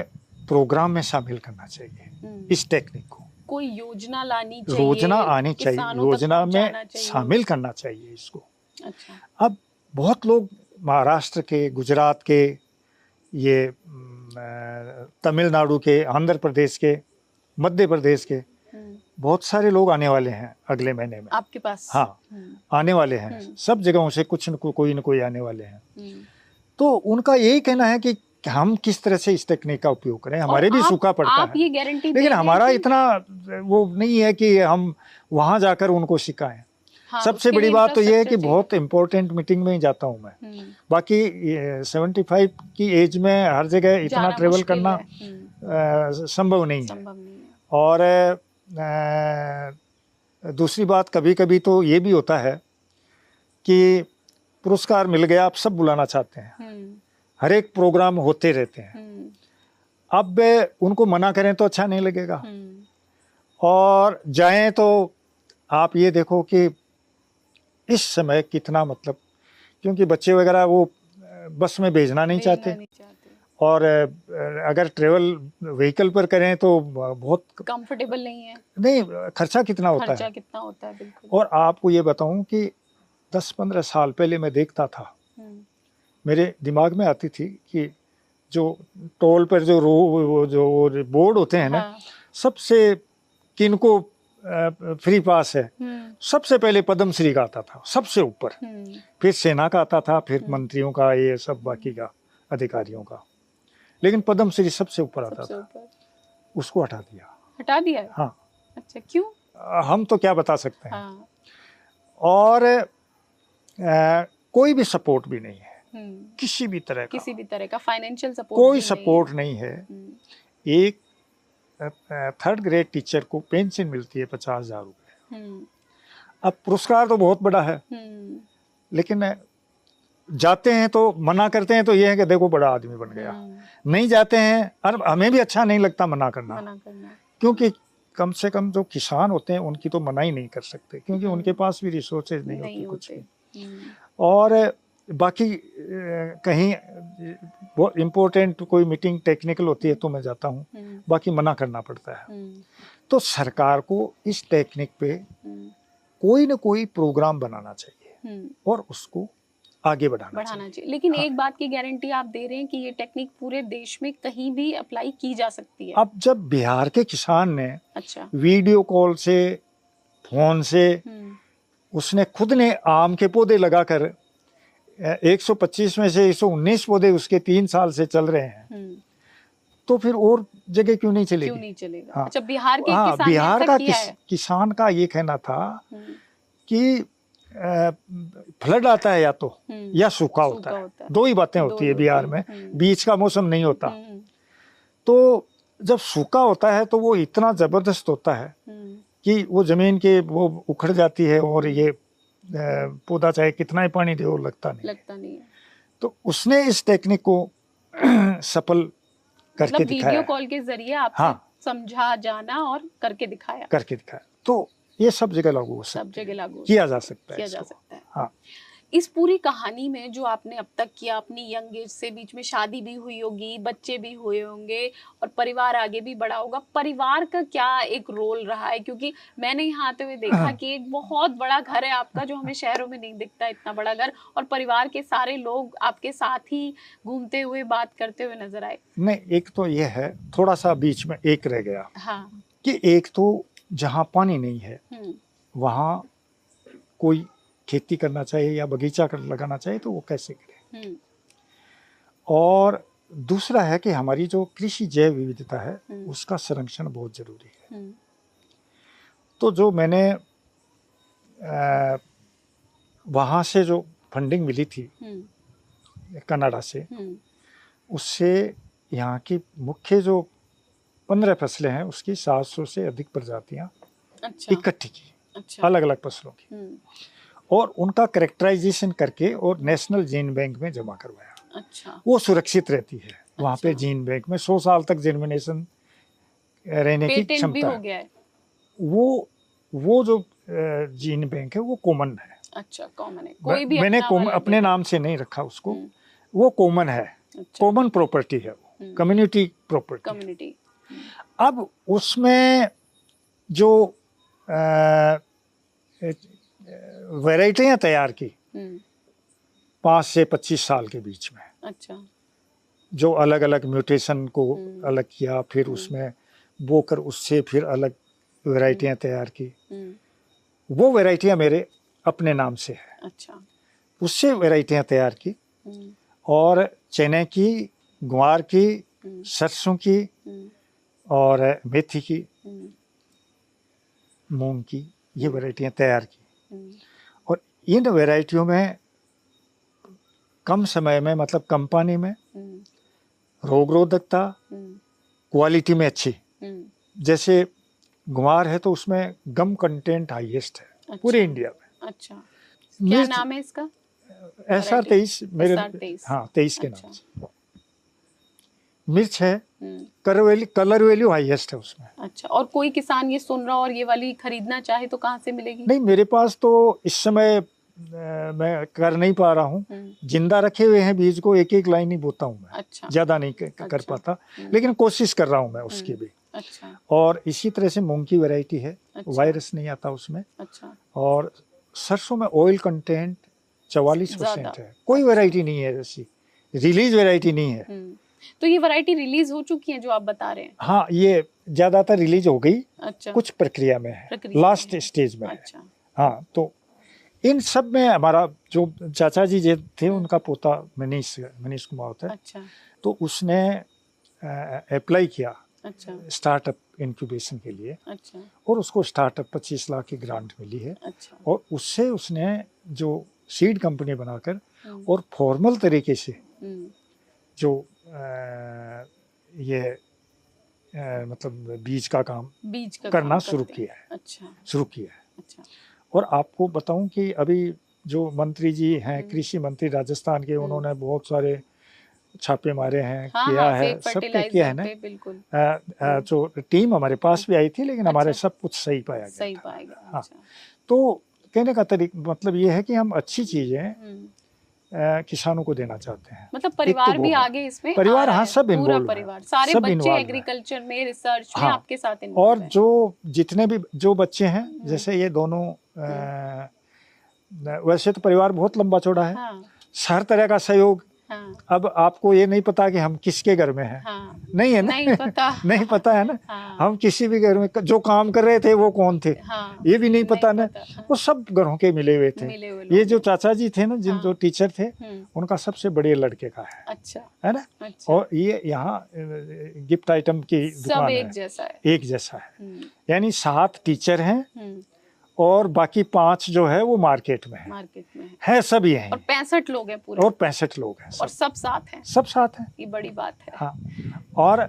प्रोग्राम में शामिल करना चाहिए, इस टेक्निक को कोई योजना लानी चाहिए, योजना आनी चाहिए, योजना में शामिल करना चाहिए इसको। अच्छा। अब बहुत लोग महाराष्ट्र के, गुजरात के, ये तमिलनाडु के, आंध्र प्रदेश के, मध्य प्रदेश के बहुत सारे लोग आने वाले हैं अगले महीने में आपके पास। हाँ, आने वाले हैं, सब जगहों से कुछ न कोई न कोई आने वाले हैं। तो उनका यही कहना है कि हम किस तरह से इस तकनीक का उपयोग करें। हमारे भी सूखा पड़ता है, ये गारंटी लेकिन हमारा इतना वो नहीं है कि हम वहां जाकर उनको सिखाएं। हाँ, सबसे बड़ी बात तो ये है कि बहुत इम्पोर्टेंट मीटिंग में ही जाता हूँ मैं, बाकी 75 की एज में हर जगह इतना ट्रेवल करना संभव नहीं है। और दूसरी बात, कभी कभी तो ये भी होता है कि पुरस्कार मिल गया, आप सब बुलाना चाहते हैं, हर एक प्रोग्राम होते रहते हैं, अब उनको मना करें तो अच्छा नहीं लगेगा, और जाएं तो आप ये देखो कि इस समय कितना, मतलब क्योंकि बच्चे वगैरह वो बस में भेजना नहीं चाहते, और अगर ट्रेवल व्हीकल पर करें तो बहुत कंफर्टेबल नहीं है, नहीं, खर्चा कितना होता है, बिल्कुल। और आपको ये बताऊं कि 10-15 साल पहले मैं देखता था, मेरे दिमाग में आती थी कि जो टोल पर जो बोर्ड होते हैं ना, सबसे किनको फ्री पास है, सबसे पहले पद्मश्री का आता था सबसे ऊपर, फिर सेना का आता था, फिर मंत्रियों का, ये सब बाकी का अधिकारियों का, लेकिन पद्मश्री सबसे ऊपर आता था। उसको हटा दिया। हाँ। अच्छा, क्यों? हम तो क्या बता सकते हैं। हाँ। और कोई भी सपोर्ट भी नहीं है, किसी भी तरह का फाइनेंशियल सपोर्ट, कोई सपोर्ट नहीं है। एक 3rd ग्रेड टीचर को पेंशन मिलती है 50,000 रुपये। अब पुरस्कार तो बहुत बड़ा है, लेकिन जाते हैं तो मना करते हैं, तो ये है कि देखो बड़ा आदमी बन गया। नहीं जाते हैं, और हमें भी अच्छा नहीं लगता मना करना, क्योंकि कम से कम जो किसान होते हैं उनकी तो मना ही नहीं कर सकते, क्योंकि उनके पास भी रिसोर्सेज नहीं होते कुछ भी। और बाकी कहीं वो इम्पोर्टेंट कोई मीटिंग टेक्निकल होती है तो मैं जाता हूँ, बाकी मना करना पड़ता है। तो सरकार को इस टेक्निक पे कोई ना कोई प्रोग्राम बनाना चाहिए और उसको आगे बढ़ाना चाहिए। लेकिन हाँ, एक बात की गारंटी आप दे रहे हैं कि ये टेक्निक पूरे देश में कहीं भी अप्लाई की जा सकती है। अब जब बिहार के किसान ने वीडियो कॉल से, फोन से, उसने खुद ने आम के पौधे लगाकर 125 में से 119 पौधे उसके 3 साल से चल रहे हैं, तो फिर और जगह क्यों नहीं चलेगी? क्यों नहीं चलेगा? हाँ, अच्छा, बिहार के किसान बिहार का किसान का ये कहना था कि फ्लड आता है या तो या सूखा होता है, दो ही बातें होती है बिहार में, बीच का मौसम नहीं होता। तो जब सूखा होता है तो वो इतना जबरदस्त होता है कि वो जमीन के वो उखड़ जाती है, और ये पौधा चाहे कितना ही पानी दे वो लगता नहीं है। तो उसने इस टेक्निक को सफल करके दिखाया, वीडियो कॉल के जरिए आपसे समझा जाना और करके दिखाया। तो ये सब जगह लागू हो सकता है, किया जा सकता है। हाँ। इस पूरी कहानी में जो आपने अब तक किया, अपनी यंग एज से, बीच में शादी भी हुई होगी, बच्चे भी हुए होंगे और परिवार आगे भी बढ़ा होगा, परिवार का क्या एक रोल रहा है? क्योंकि मैंने यहाँ आते हुए देखा कि एक बहुत बड़ा घर है आपका, जो हमें शहरों में नहीं दिखता, इतना बड़ा घर, और परिवार के सारे लोग आपके साथ ही घूमते हुए बात करते हुए नजर आए। नहीं, एक तो ये है, थोड़ा सा बीच में एक रह गया। हाँ। कि एक तो जहाँ पानी नहीं है वहाँ कोई खेती करना चाहिए या बगीचा लगाना चाहिए तो वो कैसे करे। और दूसरा है कि हमारी जो कृषि जैव विविधता है उसका संरक्षण बहुत जरूरी है। तो जो मैंने वहाँ से जो फंडिंग मिली थी कनाडा से, उससे यहाँ की मुख्य जो 15 फसलें हैं उसकी 700 से अधिक प्रजातियां इकट्ठी की, अलग अलग फसलों की, और उनका कैरेक्टराइजेशन करके और नेशनल जीन बैंक में जमा करवाया। वो सुरक्षित रहती है वहाँ पे जीन बैंक में, 100 साल तक जर्मिनेशन रहने की क्षमता है। वो जो जीन बैंक है वो कॉमन है। अच्छा, कॉमन है, कोई भी मैंने अपने नाम से नहीं रखा उसको, वो कॉमन है, कॉमन प्रॉपर्टी है, वो कम्युनिटी प्रॉपर्टी। अब उसमें जो वैरायटियां तैयार की 5 से 25 साल के बीच में। अच्छा। जो अलग अलग म्यूटेशन को अलग किया, फिर उसमें बोकर उससे फिर अलग वैरायटियां तैयार की। वो वैरायटियां मेरे अपने नाम से है। अच्छा। उससे वैरायटियां तैयार की, और चने की, ग्वार की, सरसों की, और मेथी की, मूंग की, ये वैरायटियां तैयार की। और इन वैरायटियों में कम समय में, मतलब कम पानी में, रोगरोधकता, क्वालिटी में अच्छी। जैसे ग्वार है तो उसमें गम कंटेंट हाईएस्ट है। अच्छा। पूरे इंडिया में। अच्छा। क्या नाम है इसका? SR 23 मेरे। हाँ, 23 के नाम से। मिर्च है, कलर वैल्यू हाईएस्ट है उसमें। अच्छा, और कोई किसान ये सुन रहा और ये वाली खरीदना चाहे तो कहाँ से मिलेगी? नहीं, मेरे पास तो इस समय मैं कर नहीं पा रहा हूँ, जिंदा रखे हुए हैं बीज को, एक एक लाइन ही बोता हूँ मैं। अच्छा। ज्यादा नहीं कर पाता, लेकिन कोशिश कर रहा हूँ मैं उसकी भी। अच्छा। और इसी तरह से मूंग की वैरायटी है। अच्छा। वायरस नहीं आता उसमें। अच्छा। और सरसों में ऑयल कंटेंट 44% है। कोई वैरायटी नहीं है ऐसी, रिलीज वैरायटी नहीं है। तो ये वैरायटी रिलीज हो चुकी है जो आप बता रहे हैं? हाँ, ये ज्यादातर रिलीज हो गई। अच्छा। कुछ प्रक्रिया में है, लास्ट स्टेज में। अच्छा। है। हाँ, तो इन सब में हमारा जो चाचा जी थे, उनका पोता मनीष कुमार होता है। अच्छा। तो उसने अप्लाई किया। अच्छा। स्टार्टअप इंक्यूबेशन के लिए। अच्छा। और उसको स्टार्टअप 25 लाख की ग्रांट मिली है। अच्छा। और उससे उसने जो सीड कंपनी बनाकर और फॉर्मल तरीके से जो ये मतलब बीज का काम करना शुरू किया है। अच्छा। शुरू किया है। अच्छा। और आपको बताऊं कि अभी जो मंत्री जी हैं, कृषि मंत्री राजस्थान के, उन्होंने बहुत सारे छापे मारे हैं। हाँ, किया है, सब किया है ना। बिल्कुल। जो टीम हमारे पास भी आई थी, लेकिन हमारे सब कुछ सही पाया गया। सही पाया गया। हाँ। तो कहने का तरीका मतलब ये है कि हम अच्छी चीजें किसानों को देना चाहते हैं। मतलब परिवार तो भी आगे इसमें, परिवार, हाँ, सब पूरा परिवार, सारे बच्चे एग्रीकल्चर में, रिसर्च में आपके साथ इन्वॉल्व और जो जितने भी जो बच्चे हैं, जैसे ये दोनों, वैसे तो परिवार बहुत लंबा चौड़ा है। हाँ। हर तरह का सहयोग। हाँ। अब आपको ये नहीं पता कि हम किसके घर में हैं। हाँ। नहीं है ना, नहीं पता। नहीं पता है ना। हाँ। हम किसी भी घर में जो काम कर रहे थे वो कौन थे। हाँ। ये भी नहीं पता ना। हाँ। वो सब घरों के मिले हुए थे। ये जो चाचा जी थे ना, जो टीचर थे, उनका सबसे बड़े लड़के का है। अच्छा। है ना। अच्छा। और ये यहाँ गिफ्ट आइटम की दुकान है, एक जैसा है। यानी 7 टीचर हैं और बाकी 5 जो है वो मार्केट में है सब ये हैं। और 65 लोग हैं पूरे। और 65 लोग हैं और सब साथ हैं। सब साथ हैं। ये बड़ी बात है। हाँ। और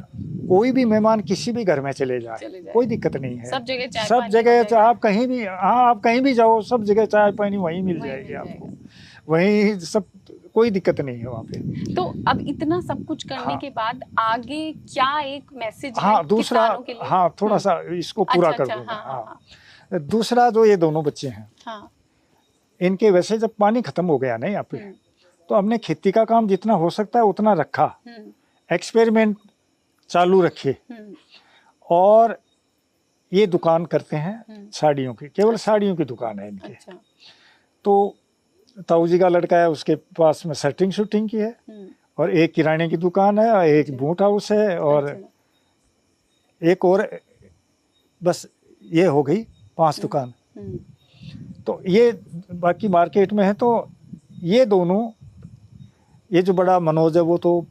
कोई भी मेहमान किसी भी घर में चले जाए कोई दिक्कत नहीं है। सब जगह चाय, सब जगह आप कहीं भी, हाँ, आप कहीं भी जाओ, सब जगह चाय पानी वहीं मिल जाएगी आपको, वहीं सब, कोई दिक्कत नहीं है वहाँ पे। तो अब इतना सब कुछ करने के बाद आगे क्या एक मैसेज? हाँ, दूसरा, हाँ, थोड़ा सा इसको पूरा कर दूंगा। हाँ। दूसरा जो ये दोनों बच्चे हैं, हाँ। इनके वैसे जब पानी खत्म हो गया ना यहाँ पे, तो हमने खेती का काम जितना हो सकता है उतना रखा, एक्सपेरिमेंट चालू रखे, और ये दुकान करते हैं साड़ियों की, केवल साड़ियों की दुकान है इनकी। तो ताऊ जी का लड़का है, उसके पास में सेटिंग शूटिंग की है, और एक किराने की दुकान है, और एक बूट हाउस है, और एक और, बस ये हो गई 5 दुकान। तो ये बाकी मार्केट में है। तो ये दोनों, ये जो बड़ा मनोज है वो तो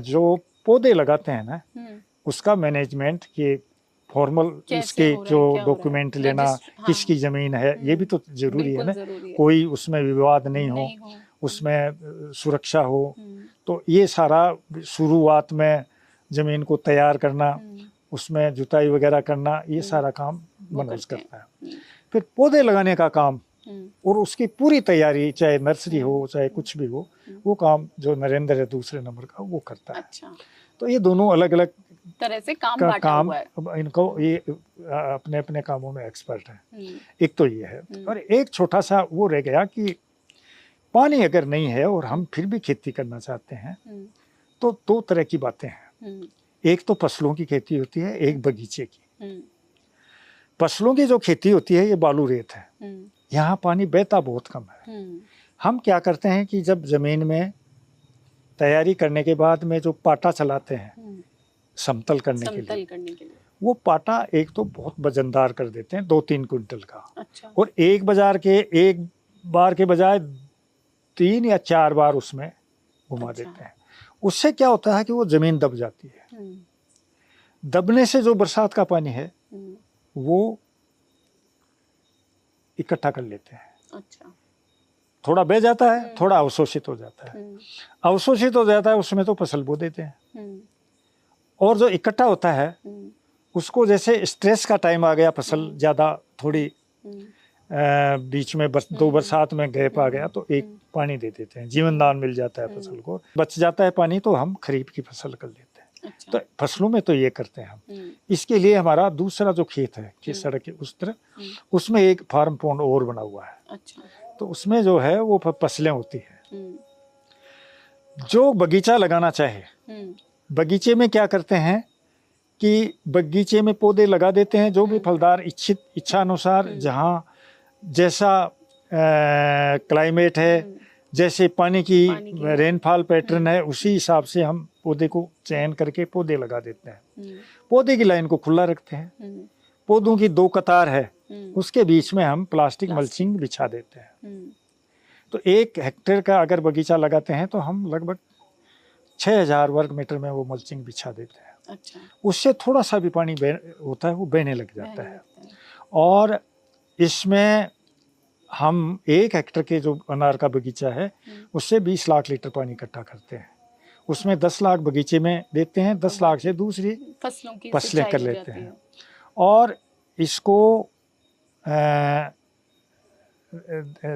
जो पौधे लगाते हैं ना उसका मैनेजमेंट, ये फॉर्मल इसके जो डॉक्यूमेंट लेना, किसकी जमीन है, ये भी तो जरूरी है ना, कोई उसमें विवाद नहीं हो, उसमें सुरक्षा हो। तो ये सारा शुरुआत में जमीन को तैयार करना, उसमें जुताई वगैरह करना, ये सारा काम मनोज करता है। फिर पौधे लगाने का काम और उसकी पूरी तैयारी, चाहे नर्सरी हो चाहे कुछ भी हो, वो काम जो नरेंद्र है दूसरे नंबर का, वो करता है। अच्छा। तो ये दोनों अलग अलग तरह से काम हुआ है। इनको ये अपने अपने कामों में एक्सपर्ट है। एक तो ये है, और एक छोटा सा वो रह गया कि पानी अगर नहीं है और हम फिर भी खेती करना चाहते हैं तो 2 तरह की बातें हैं। एक तो फसलों की खेती होती है, एक बगीचे की। फसलों की जो खेती होती है ये बालू रेत है, यहाँ पानी बहता बहुत कम है। हम क्या करते हैं कि जब जमीन में तैयारी करने के बाद में जो पाटा चलाते हैं समतल करने के लिए, वो पाटा एक तो बहुत वजनदार कर देते हैं, 2-3 क्विंटल का। अच्छा। और एक बार के बजाय 3 या 4 बार उसमें घुमा देते हैं। उससे क्या होता है कि वो जमीन दब जाती है। दबने से जो बरसात का पानी है वो इकट्ठा कर लेते हैं। अच्छा। थोड़ा बह जाता है, थोड़ा अवशोषित हो जाता है। अवशोषित हो जाता है उसमें तो फसल बो देते हैं, और जो इकट्ठा होता है उसको, जैसे स्ट्रेस का टाइम आ गया, फसल ज़्यादा थोड़ी बीच में 2 बरसात में गैप आ गया, तो एक पानी दे देते हैं, जीवन दान मिल जाता है फसल को, बच जाता है पानी, तो हम खरीफ की फसल कर लेते हैं। अच्छा। तो फसलों में तो ये करते हैं हम। इसके लिए हमारा दूसरा जो खेत है कि सड़क के उस तरफ, उसमें एक फार्म पॉन्ड और बना हुआ है। अच्छा। तो उसमें जो है वो फसलें होती है। जो बगीचा लगाना चाहे, बगीचे में क्या करते हैं कि बगीचे में पौधे लगा देते हैं, जो भी फलदार इच्छा अनुसार, जहाँ जैसा क्लाइमेट है, जैसे पानी की रेनफॉल पैटर्न है, उसी हिसाब से हम पौधे को चयन करके पौधे लगा देते हैं। पौधे की लाइन को खुला रखते हैं, पौधों की 2 कतार है, उसके बीच में हम प्लास्टिक मल्चिंग बिछा देते हैं। तो 1 हेक्टेयर का अगर बगीचा लगाते हैं तो हम लगभग 6000 वर्ग मीटर में वो मल्चिंग बिछा देते हैं। अच्छा। उससे थोड़ा सा भी पानी होता है वो बहने लग जाता है। और इसमें हम 1 हेक्टेयर के जो अनार का बगीचा है उससे 20 लाख लीटर पानी इकट्ठा करते हैं। उसमें 10 लाख बगीचे में देते हैं, 10 लाख से दूसरी फसलें कर लेते हैं। और इसको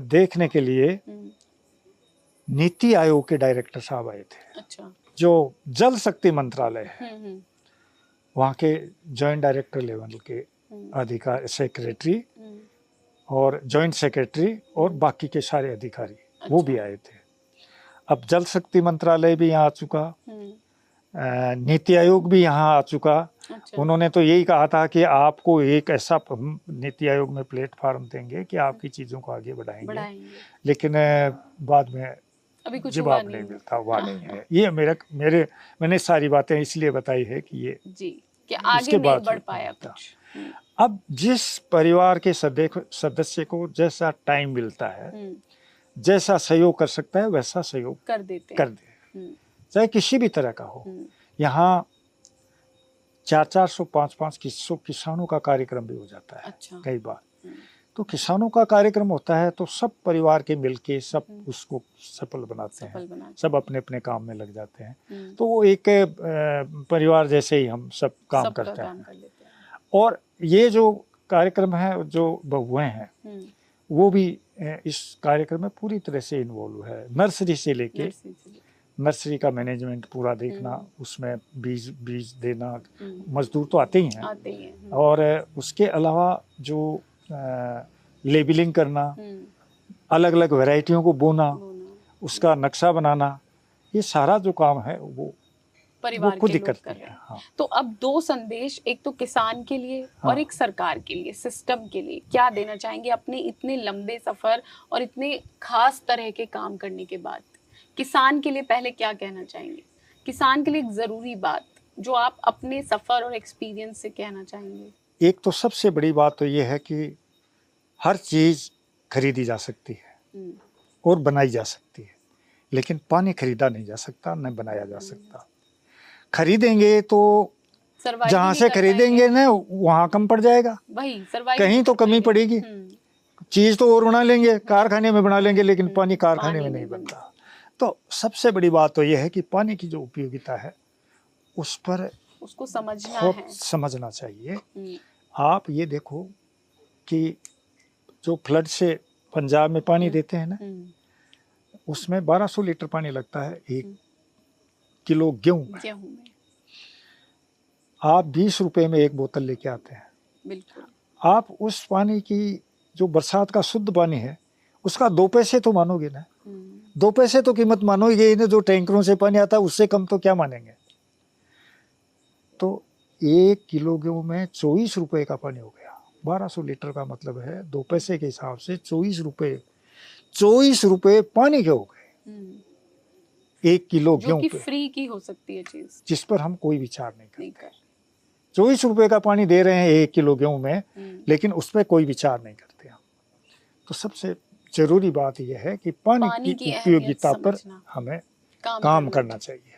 देखने के लिए नीति आयोग के डायरेक्टर साहब आए थे। अच्छा। जो जल शक्ति मंत्रालय है, वहाँ के जॉइंट डायरेक्टर लेवल के अधिकारी, सेक्रेटरी और जॉइंट सेक्रेटरी और बाकी के सारे अधिकारी, अच्छा, वो भी आए थे। अब जल शक्ति मंत्रालय भी यहाँ आ चुका, नीति आयोग भी यहाँ आ चुका। अच्छा। उन्होंने तो यही कहा था कि आपको एक ऐसा नीति आयोग में प्लेटफॉर्म देंगे कि आपकी चीज़ों को आगे बढ़ाएंगे। लेकिन बाद में अभी कुछ जवाब नहीं मिलता, हुआ नहीं है। ये मैंने सारी बातें इसलिए बताई है कि ये जी कि आगे नहीं बढ़ पाया कुछ। अब जिस परिवार के सदस्य को जैसा टाइम मिलता है, जैसा सहयोग कर सकता है, वैसा सहयोग कर दे, चाहे किसी भी तरह का हो। यहाँ 400 500 किसानों का कार्यक्रम भी हो जाता है। अच्छा। कई बार तो किसानों का कार्यक्रम होता है तो सब परिवार के मिलके सब उसको सफल बनाते हैं, सब अपने अपने काम में लग जाते हैं। तो वो एक परिवार जैसे ही हम सब काम करते हैं। और ये जो कार्यक्रम है, जो बहुएं हैं, वो भी इस कार्यक्रम में पूरी तरह से इन्वॉल्व है। नर्सरी से लेके नर्सरी का मैनेजमेंट पूरा देखना, उसमें बीज देना, मजदूर तो आते ही हैं। और उसके अलावा जो लेबलिंग करना, अलग अलग वैरायटियों को बोना, उसका नक्शा बनाना, ये सारा जो काम है वो परिवार खुद के ही लोग करती कर रहे है। हैं। हाँ। तो अब दो संदेश, एक तो किसान के लिए हाँ। और एक सरकार के लिए, सिस्टम के लिए, क्या देना चाहेंगे अपने इतने लंबे सफर और इतने खास तरह के काम करने के बाद? किसान के लिए पहले क्या कहना चाहेंगे? किसान के लिए एक जरूरी बात जो आप अपने सफर और एक्सपीरियंस से कहना चाहेंगे? एक तो सबसे बड़ी बात तो ये है कि हर चीज खरीदी जा सकती है और बनाई जा सकती है, लेकिन पानी खरीदा नहीं जा सकता, न बनाया जा सकता। खरीदेंगे तो जहां से खरीदेंगे ना वहां कम पड़ जाएगा, वही कहीं तो कमी पड़ेगी। चीज तो और बना लेंगे, कारखाने में बना लेंगे, लेकिन पानी कारखाने में नहीं बनता। तो सबसे बड़ी बात तो यह है कि पानी की जो उपयोगिता है उस पर उसको समझना बहुत है, समझना चाहिए। आप ये देखो कि जो फ्लड से पंजाब में पानी देते हैं ना, उसमें 1200 लीटर पानी लगता है 1 किलो गेहूं में। आप 20 रुपए में 1 बोतल लेके आते हैं। बिल्कुल। आप उस पानी की जो बरसात का शुद्ध पानी है उसका 2 पैसे तो मानोगे ना, 2 पैसे तो कीमत मानोगे ना। जो टैंकरों से पानी आता है उससे कम तो क्या मानेंगे। तो 1 किलो गेहूं में 24 रुपए का पानी हो गया। 1200 लीटर का मतलब है 2 पैसे के हिसाब से 24 रुपए पानी के हो गए 1 किलो गेहूं पे, फ्री की हो सकती है चीज, जिस पर हम कोई विचार नहीं करते। 24 रुपए का पानी दे रहे हैं 1 किलो गेहूं में, लेकिन उस पर कोई विचार नहीं करते हम। तो सबसे जरूरी बात यह है कि पानी की उपयोगिता पर हमें काम करना चाहिए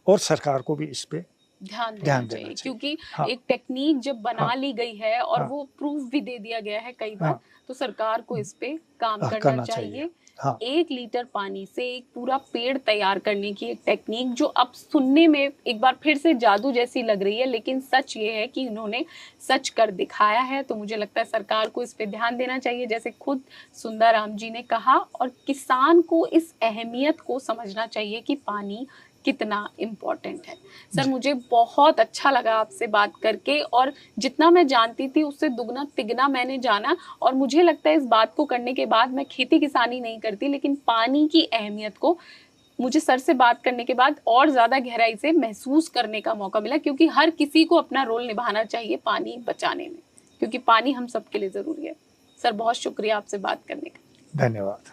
और सरकार को भी इस पे ध्यान देना चाहिए। क्योंकि एक टेक्निक जब बना ली गई है और वो प्रूफ भी दे दिया गया है कई बार, तो सरकार को इस पे काम करना चाहिए। 1 लीटर पानी से एक पूरा पेड़ तैयार करने की एक टेक्निक जो अब सुनने में एक बार फिर से जादू जैसी लग रही है, लेकिन सच ये है कि इन्होंने सच कर दिखाया है। तो मुझे लगता है सरकार को इस पे ध्यान देना चाहिए, जैसे खुद सुंदराराम जी ने कहा, और किसान को इस अहमियत को समझना चाहिए कि पानी कितना इम्पोर्टेंट है। सर, मुझे बहुत अच्छा लगा आपसे बात करके, और जितना मैं जानती थी उससे दुगना तिगना मैंने जाना। और मुझे लगता है इस बात को करने के बाद मैं खेती किसानी नहीं करती, लेकिन पानी की अहमियत को मुझे सर से बात करने के बाद और ज़्यादा गहराई से महसूस करने का मौका मिला, क्योंकि हर किसी को अपना रोल निभाना चाहिए पानी बचाने में, क्योंकि पानी हम सबके लिए ज़रूरी है। सर, बहुत शुक्रिया आपसे बात करने का। धन्यवाद।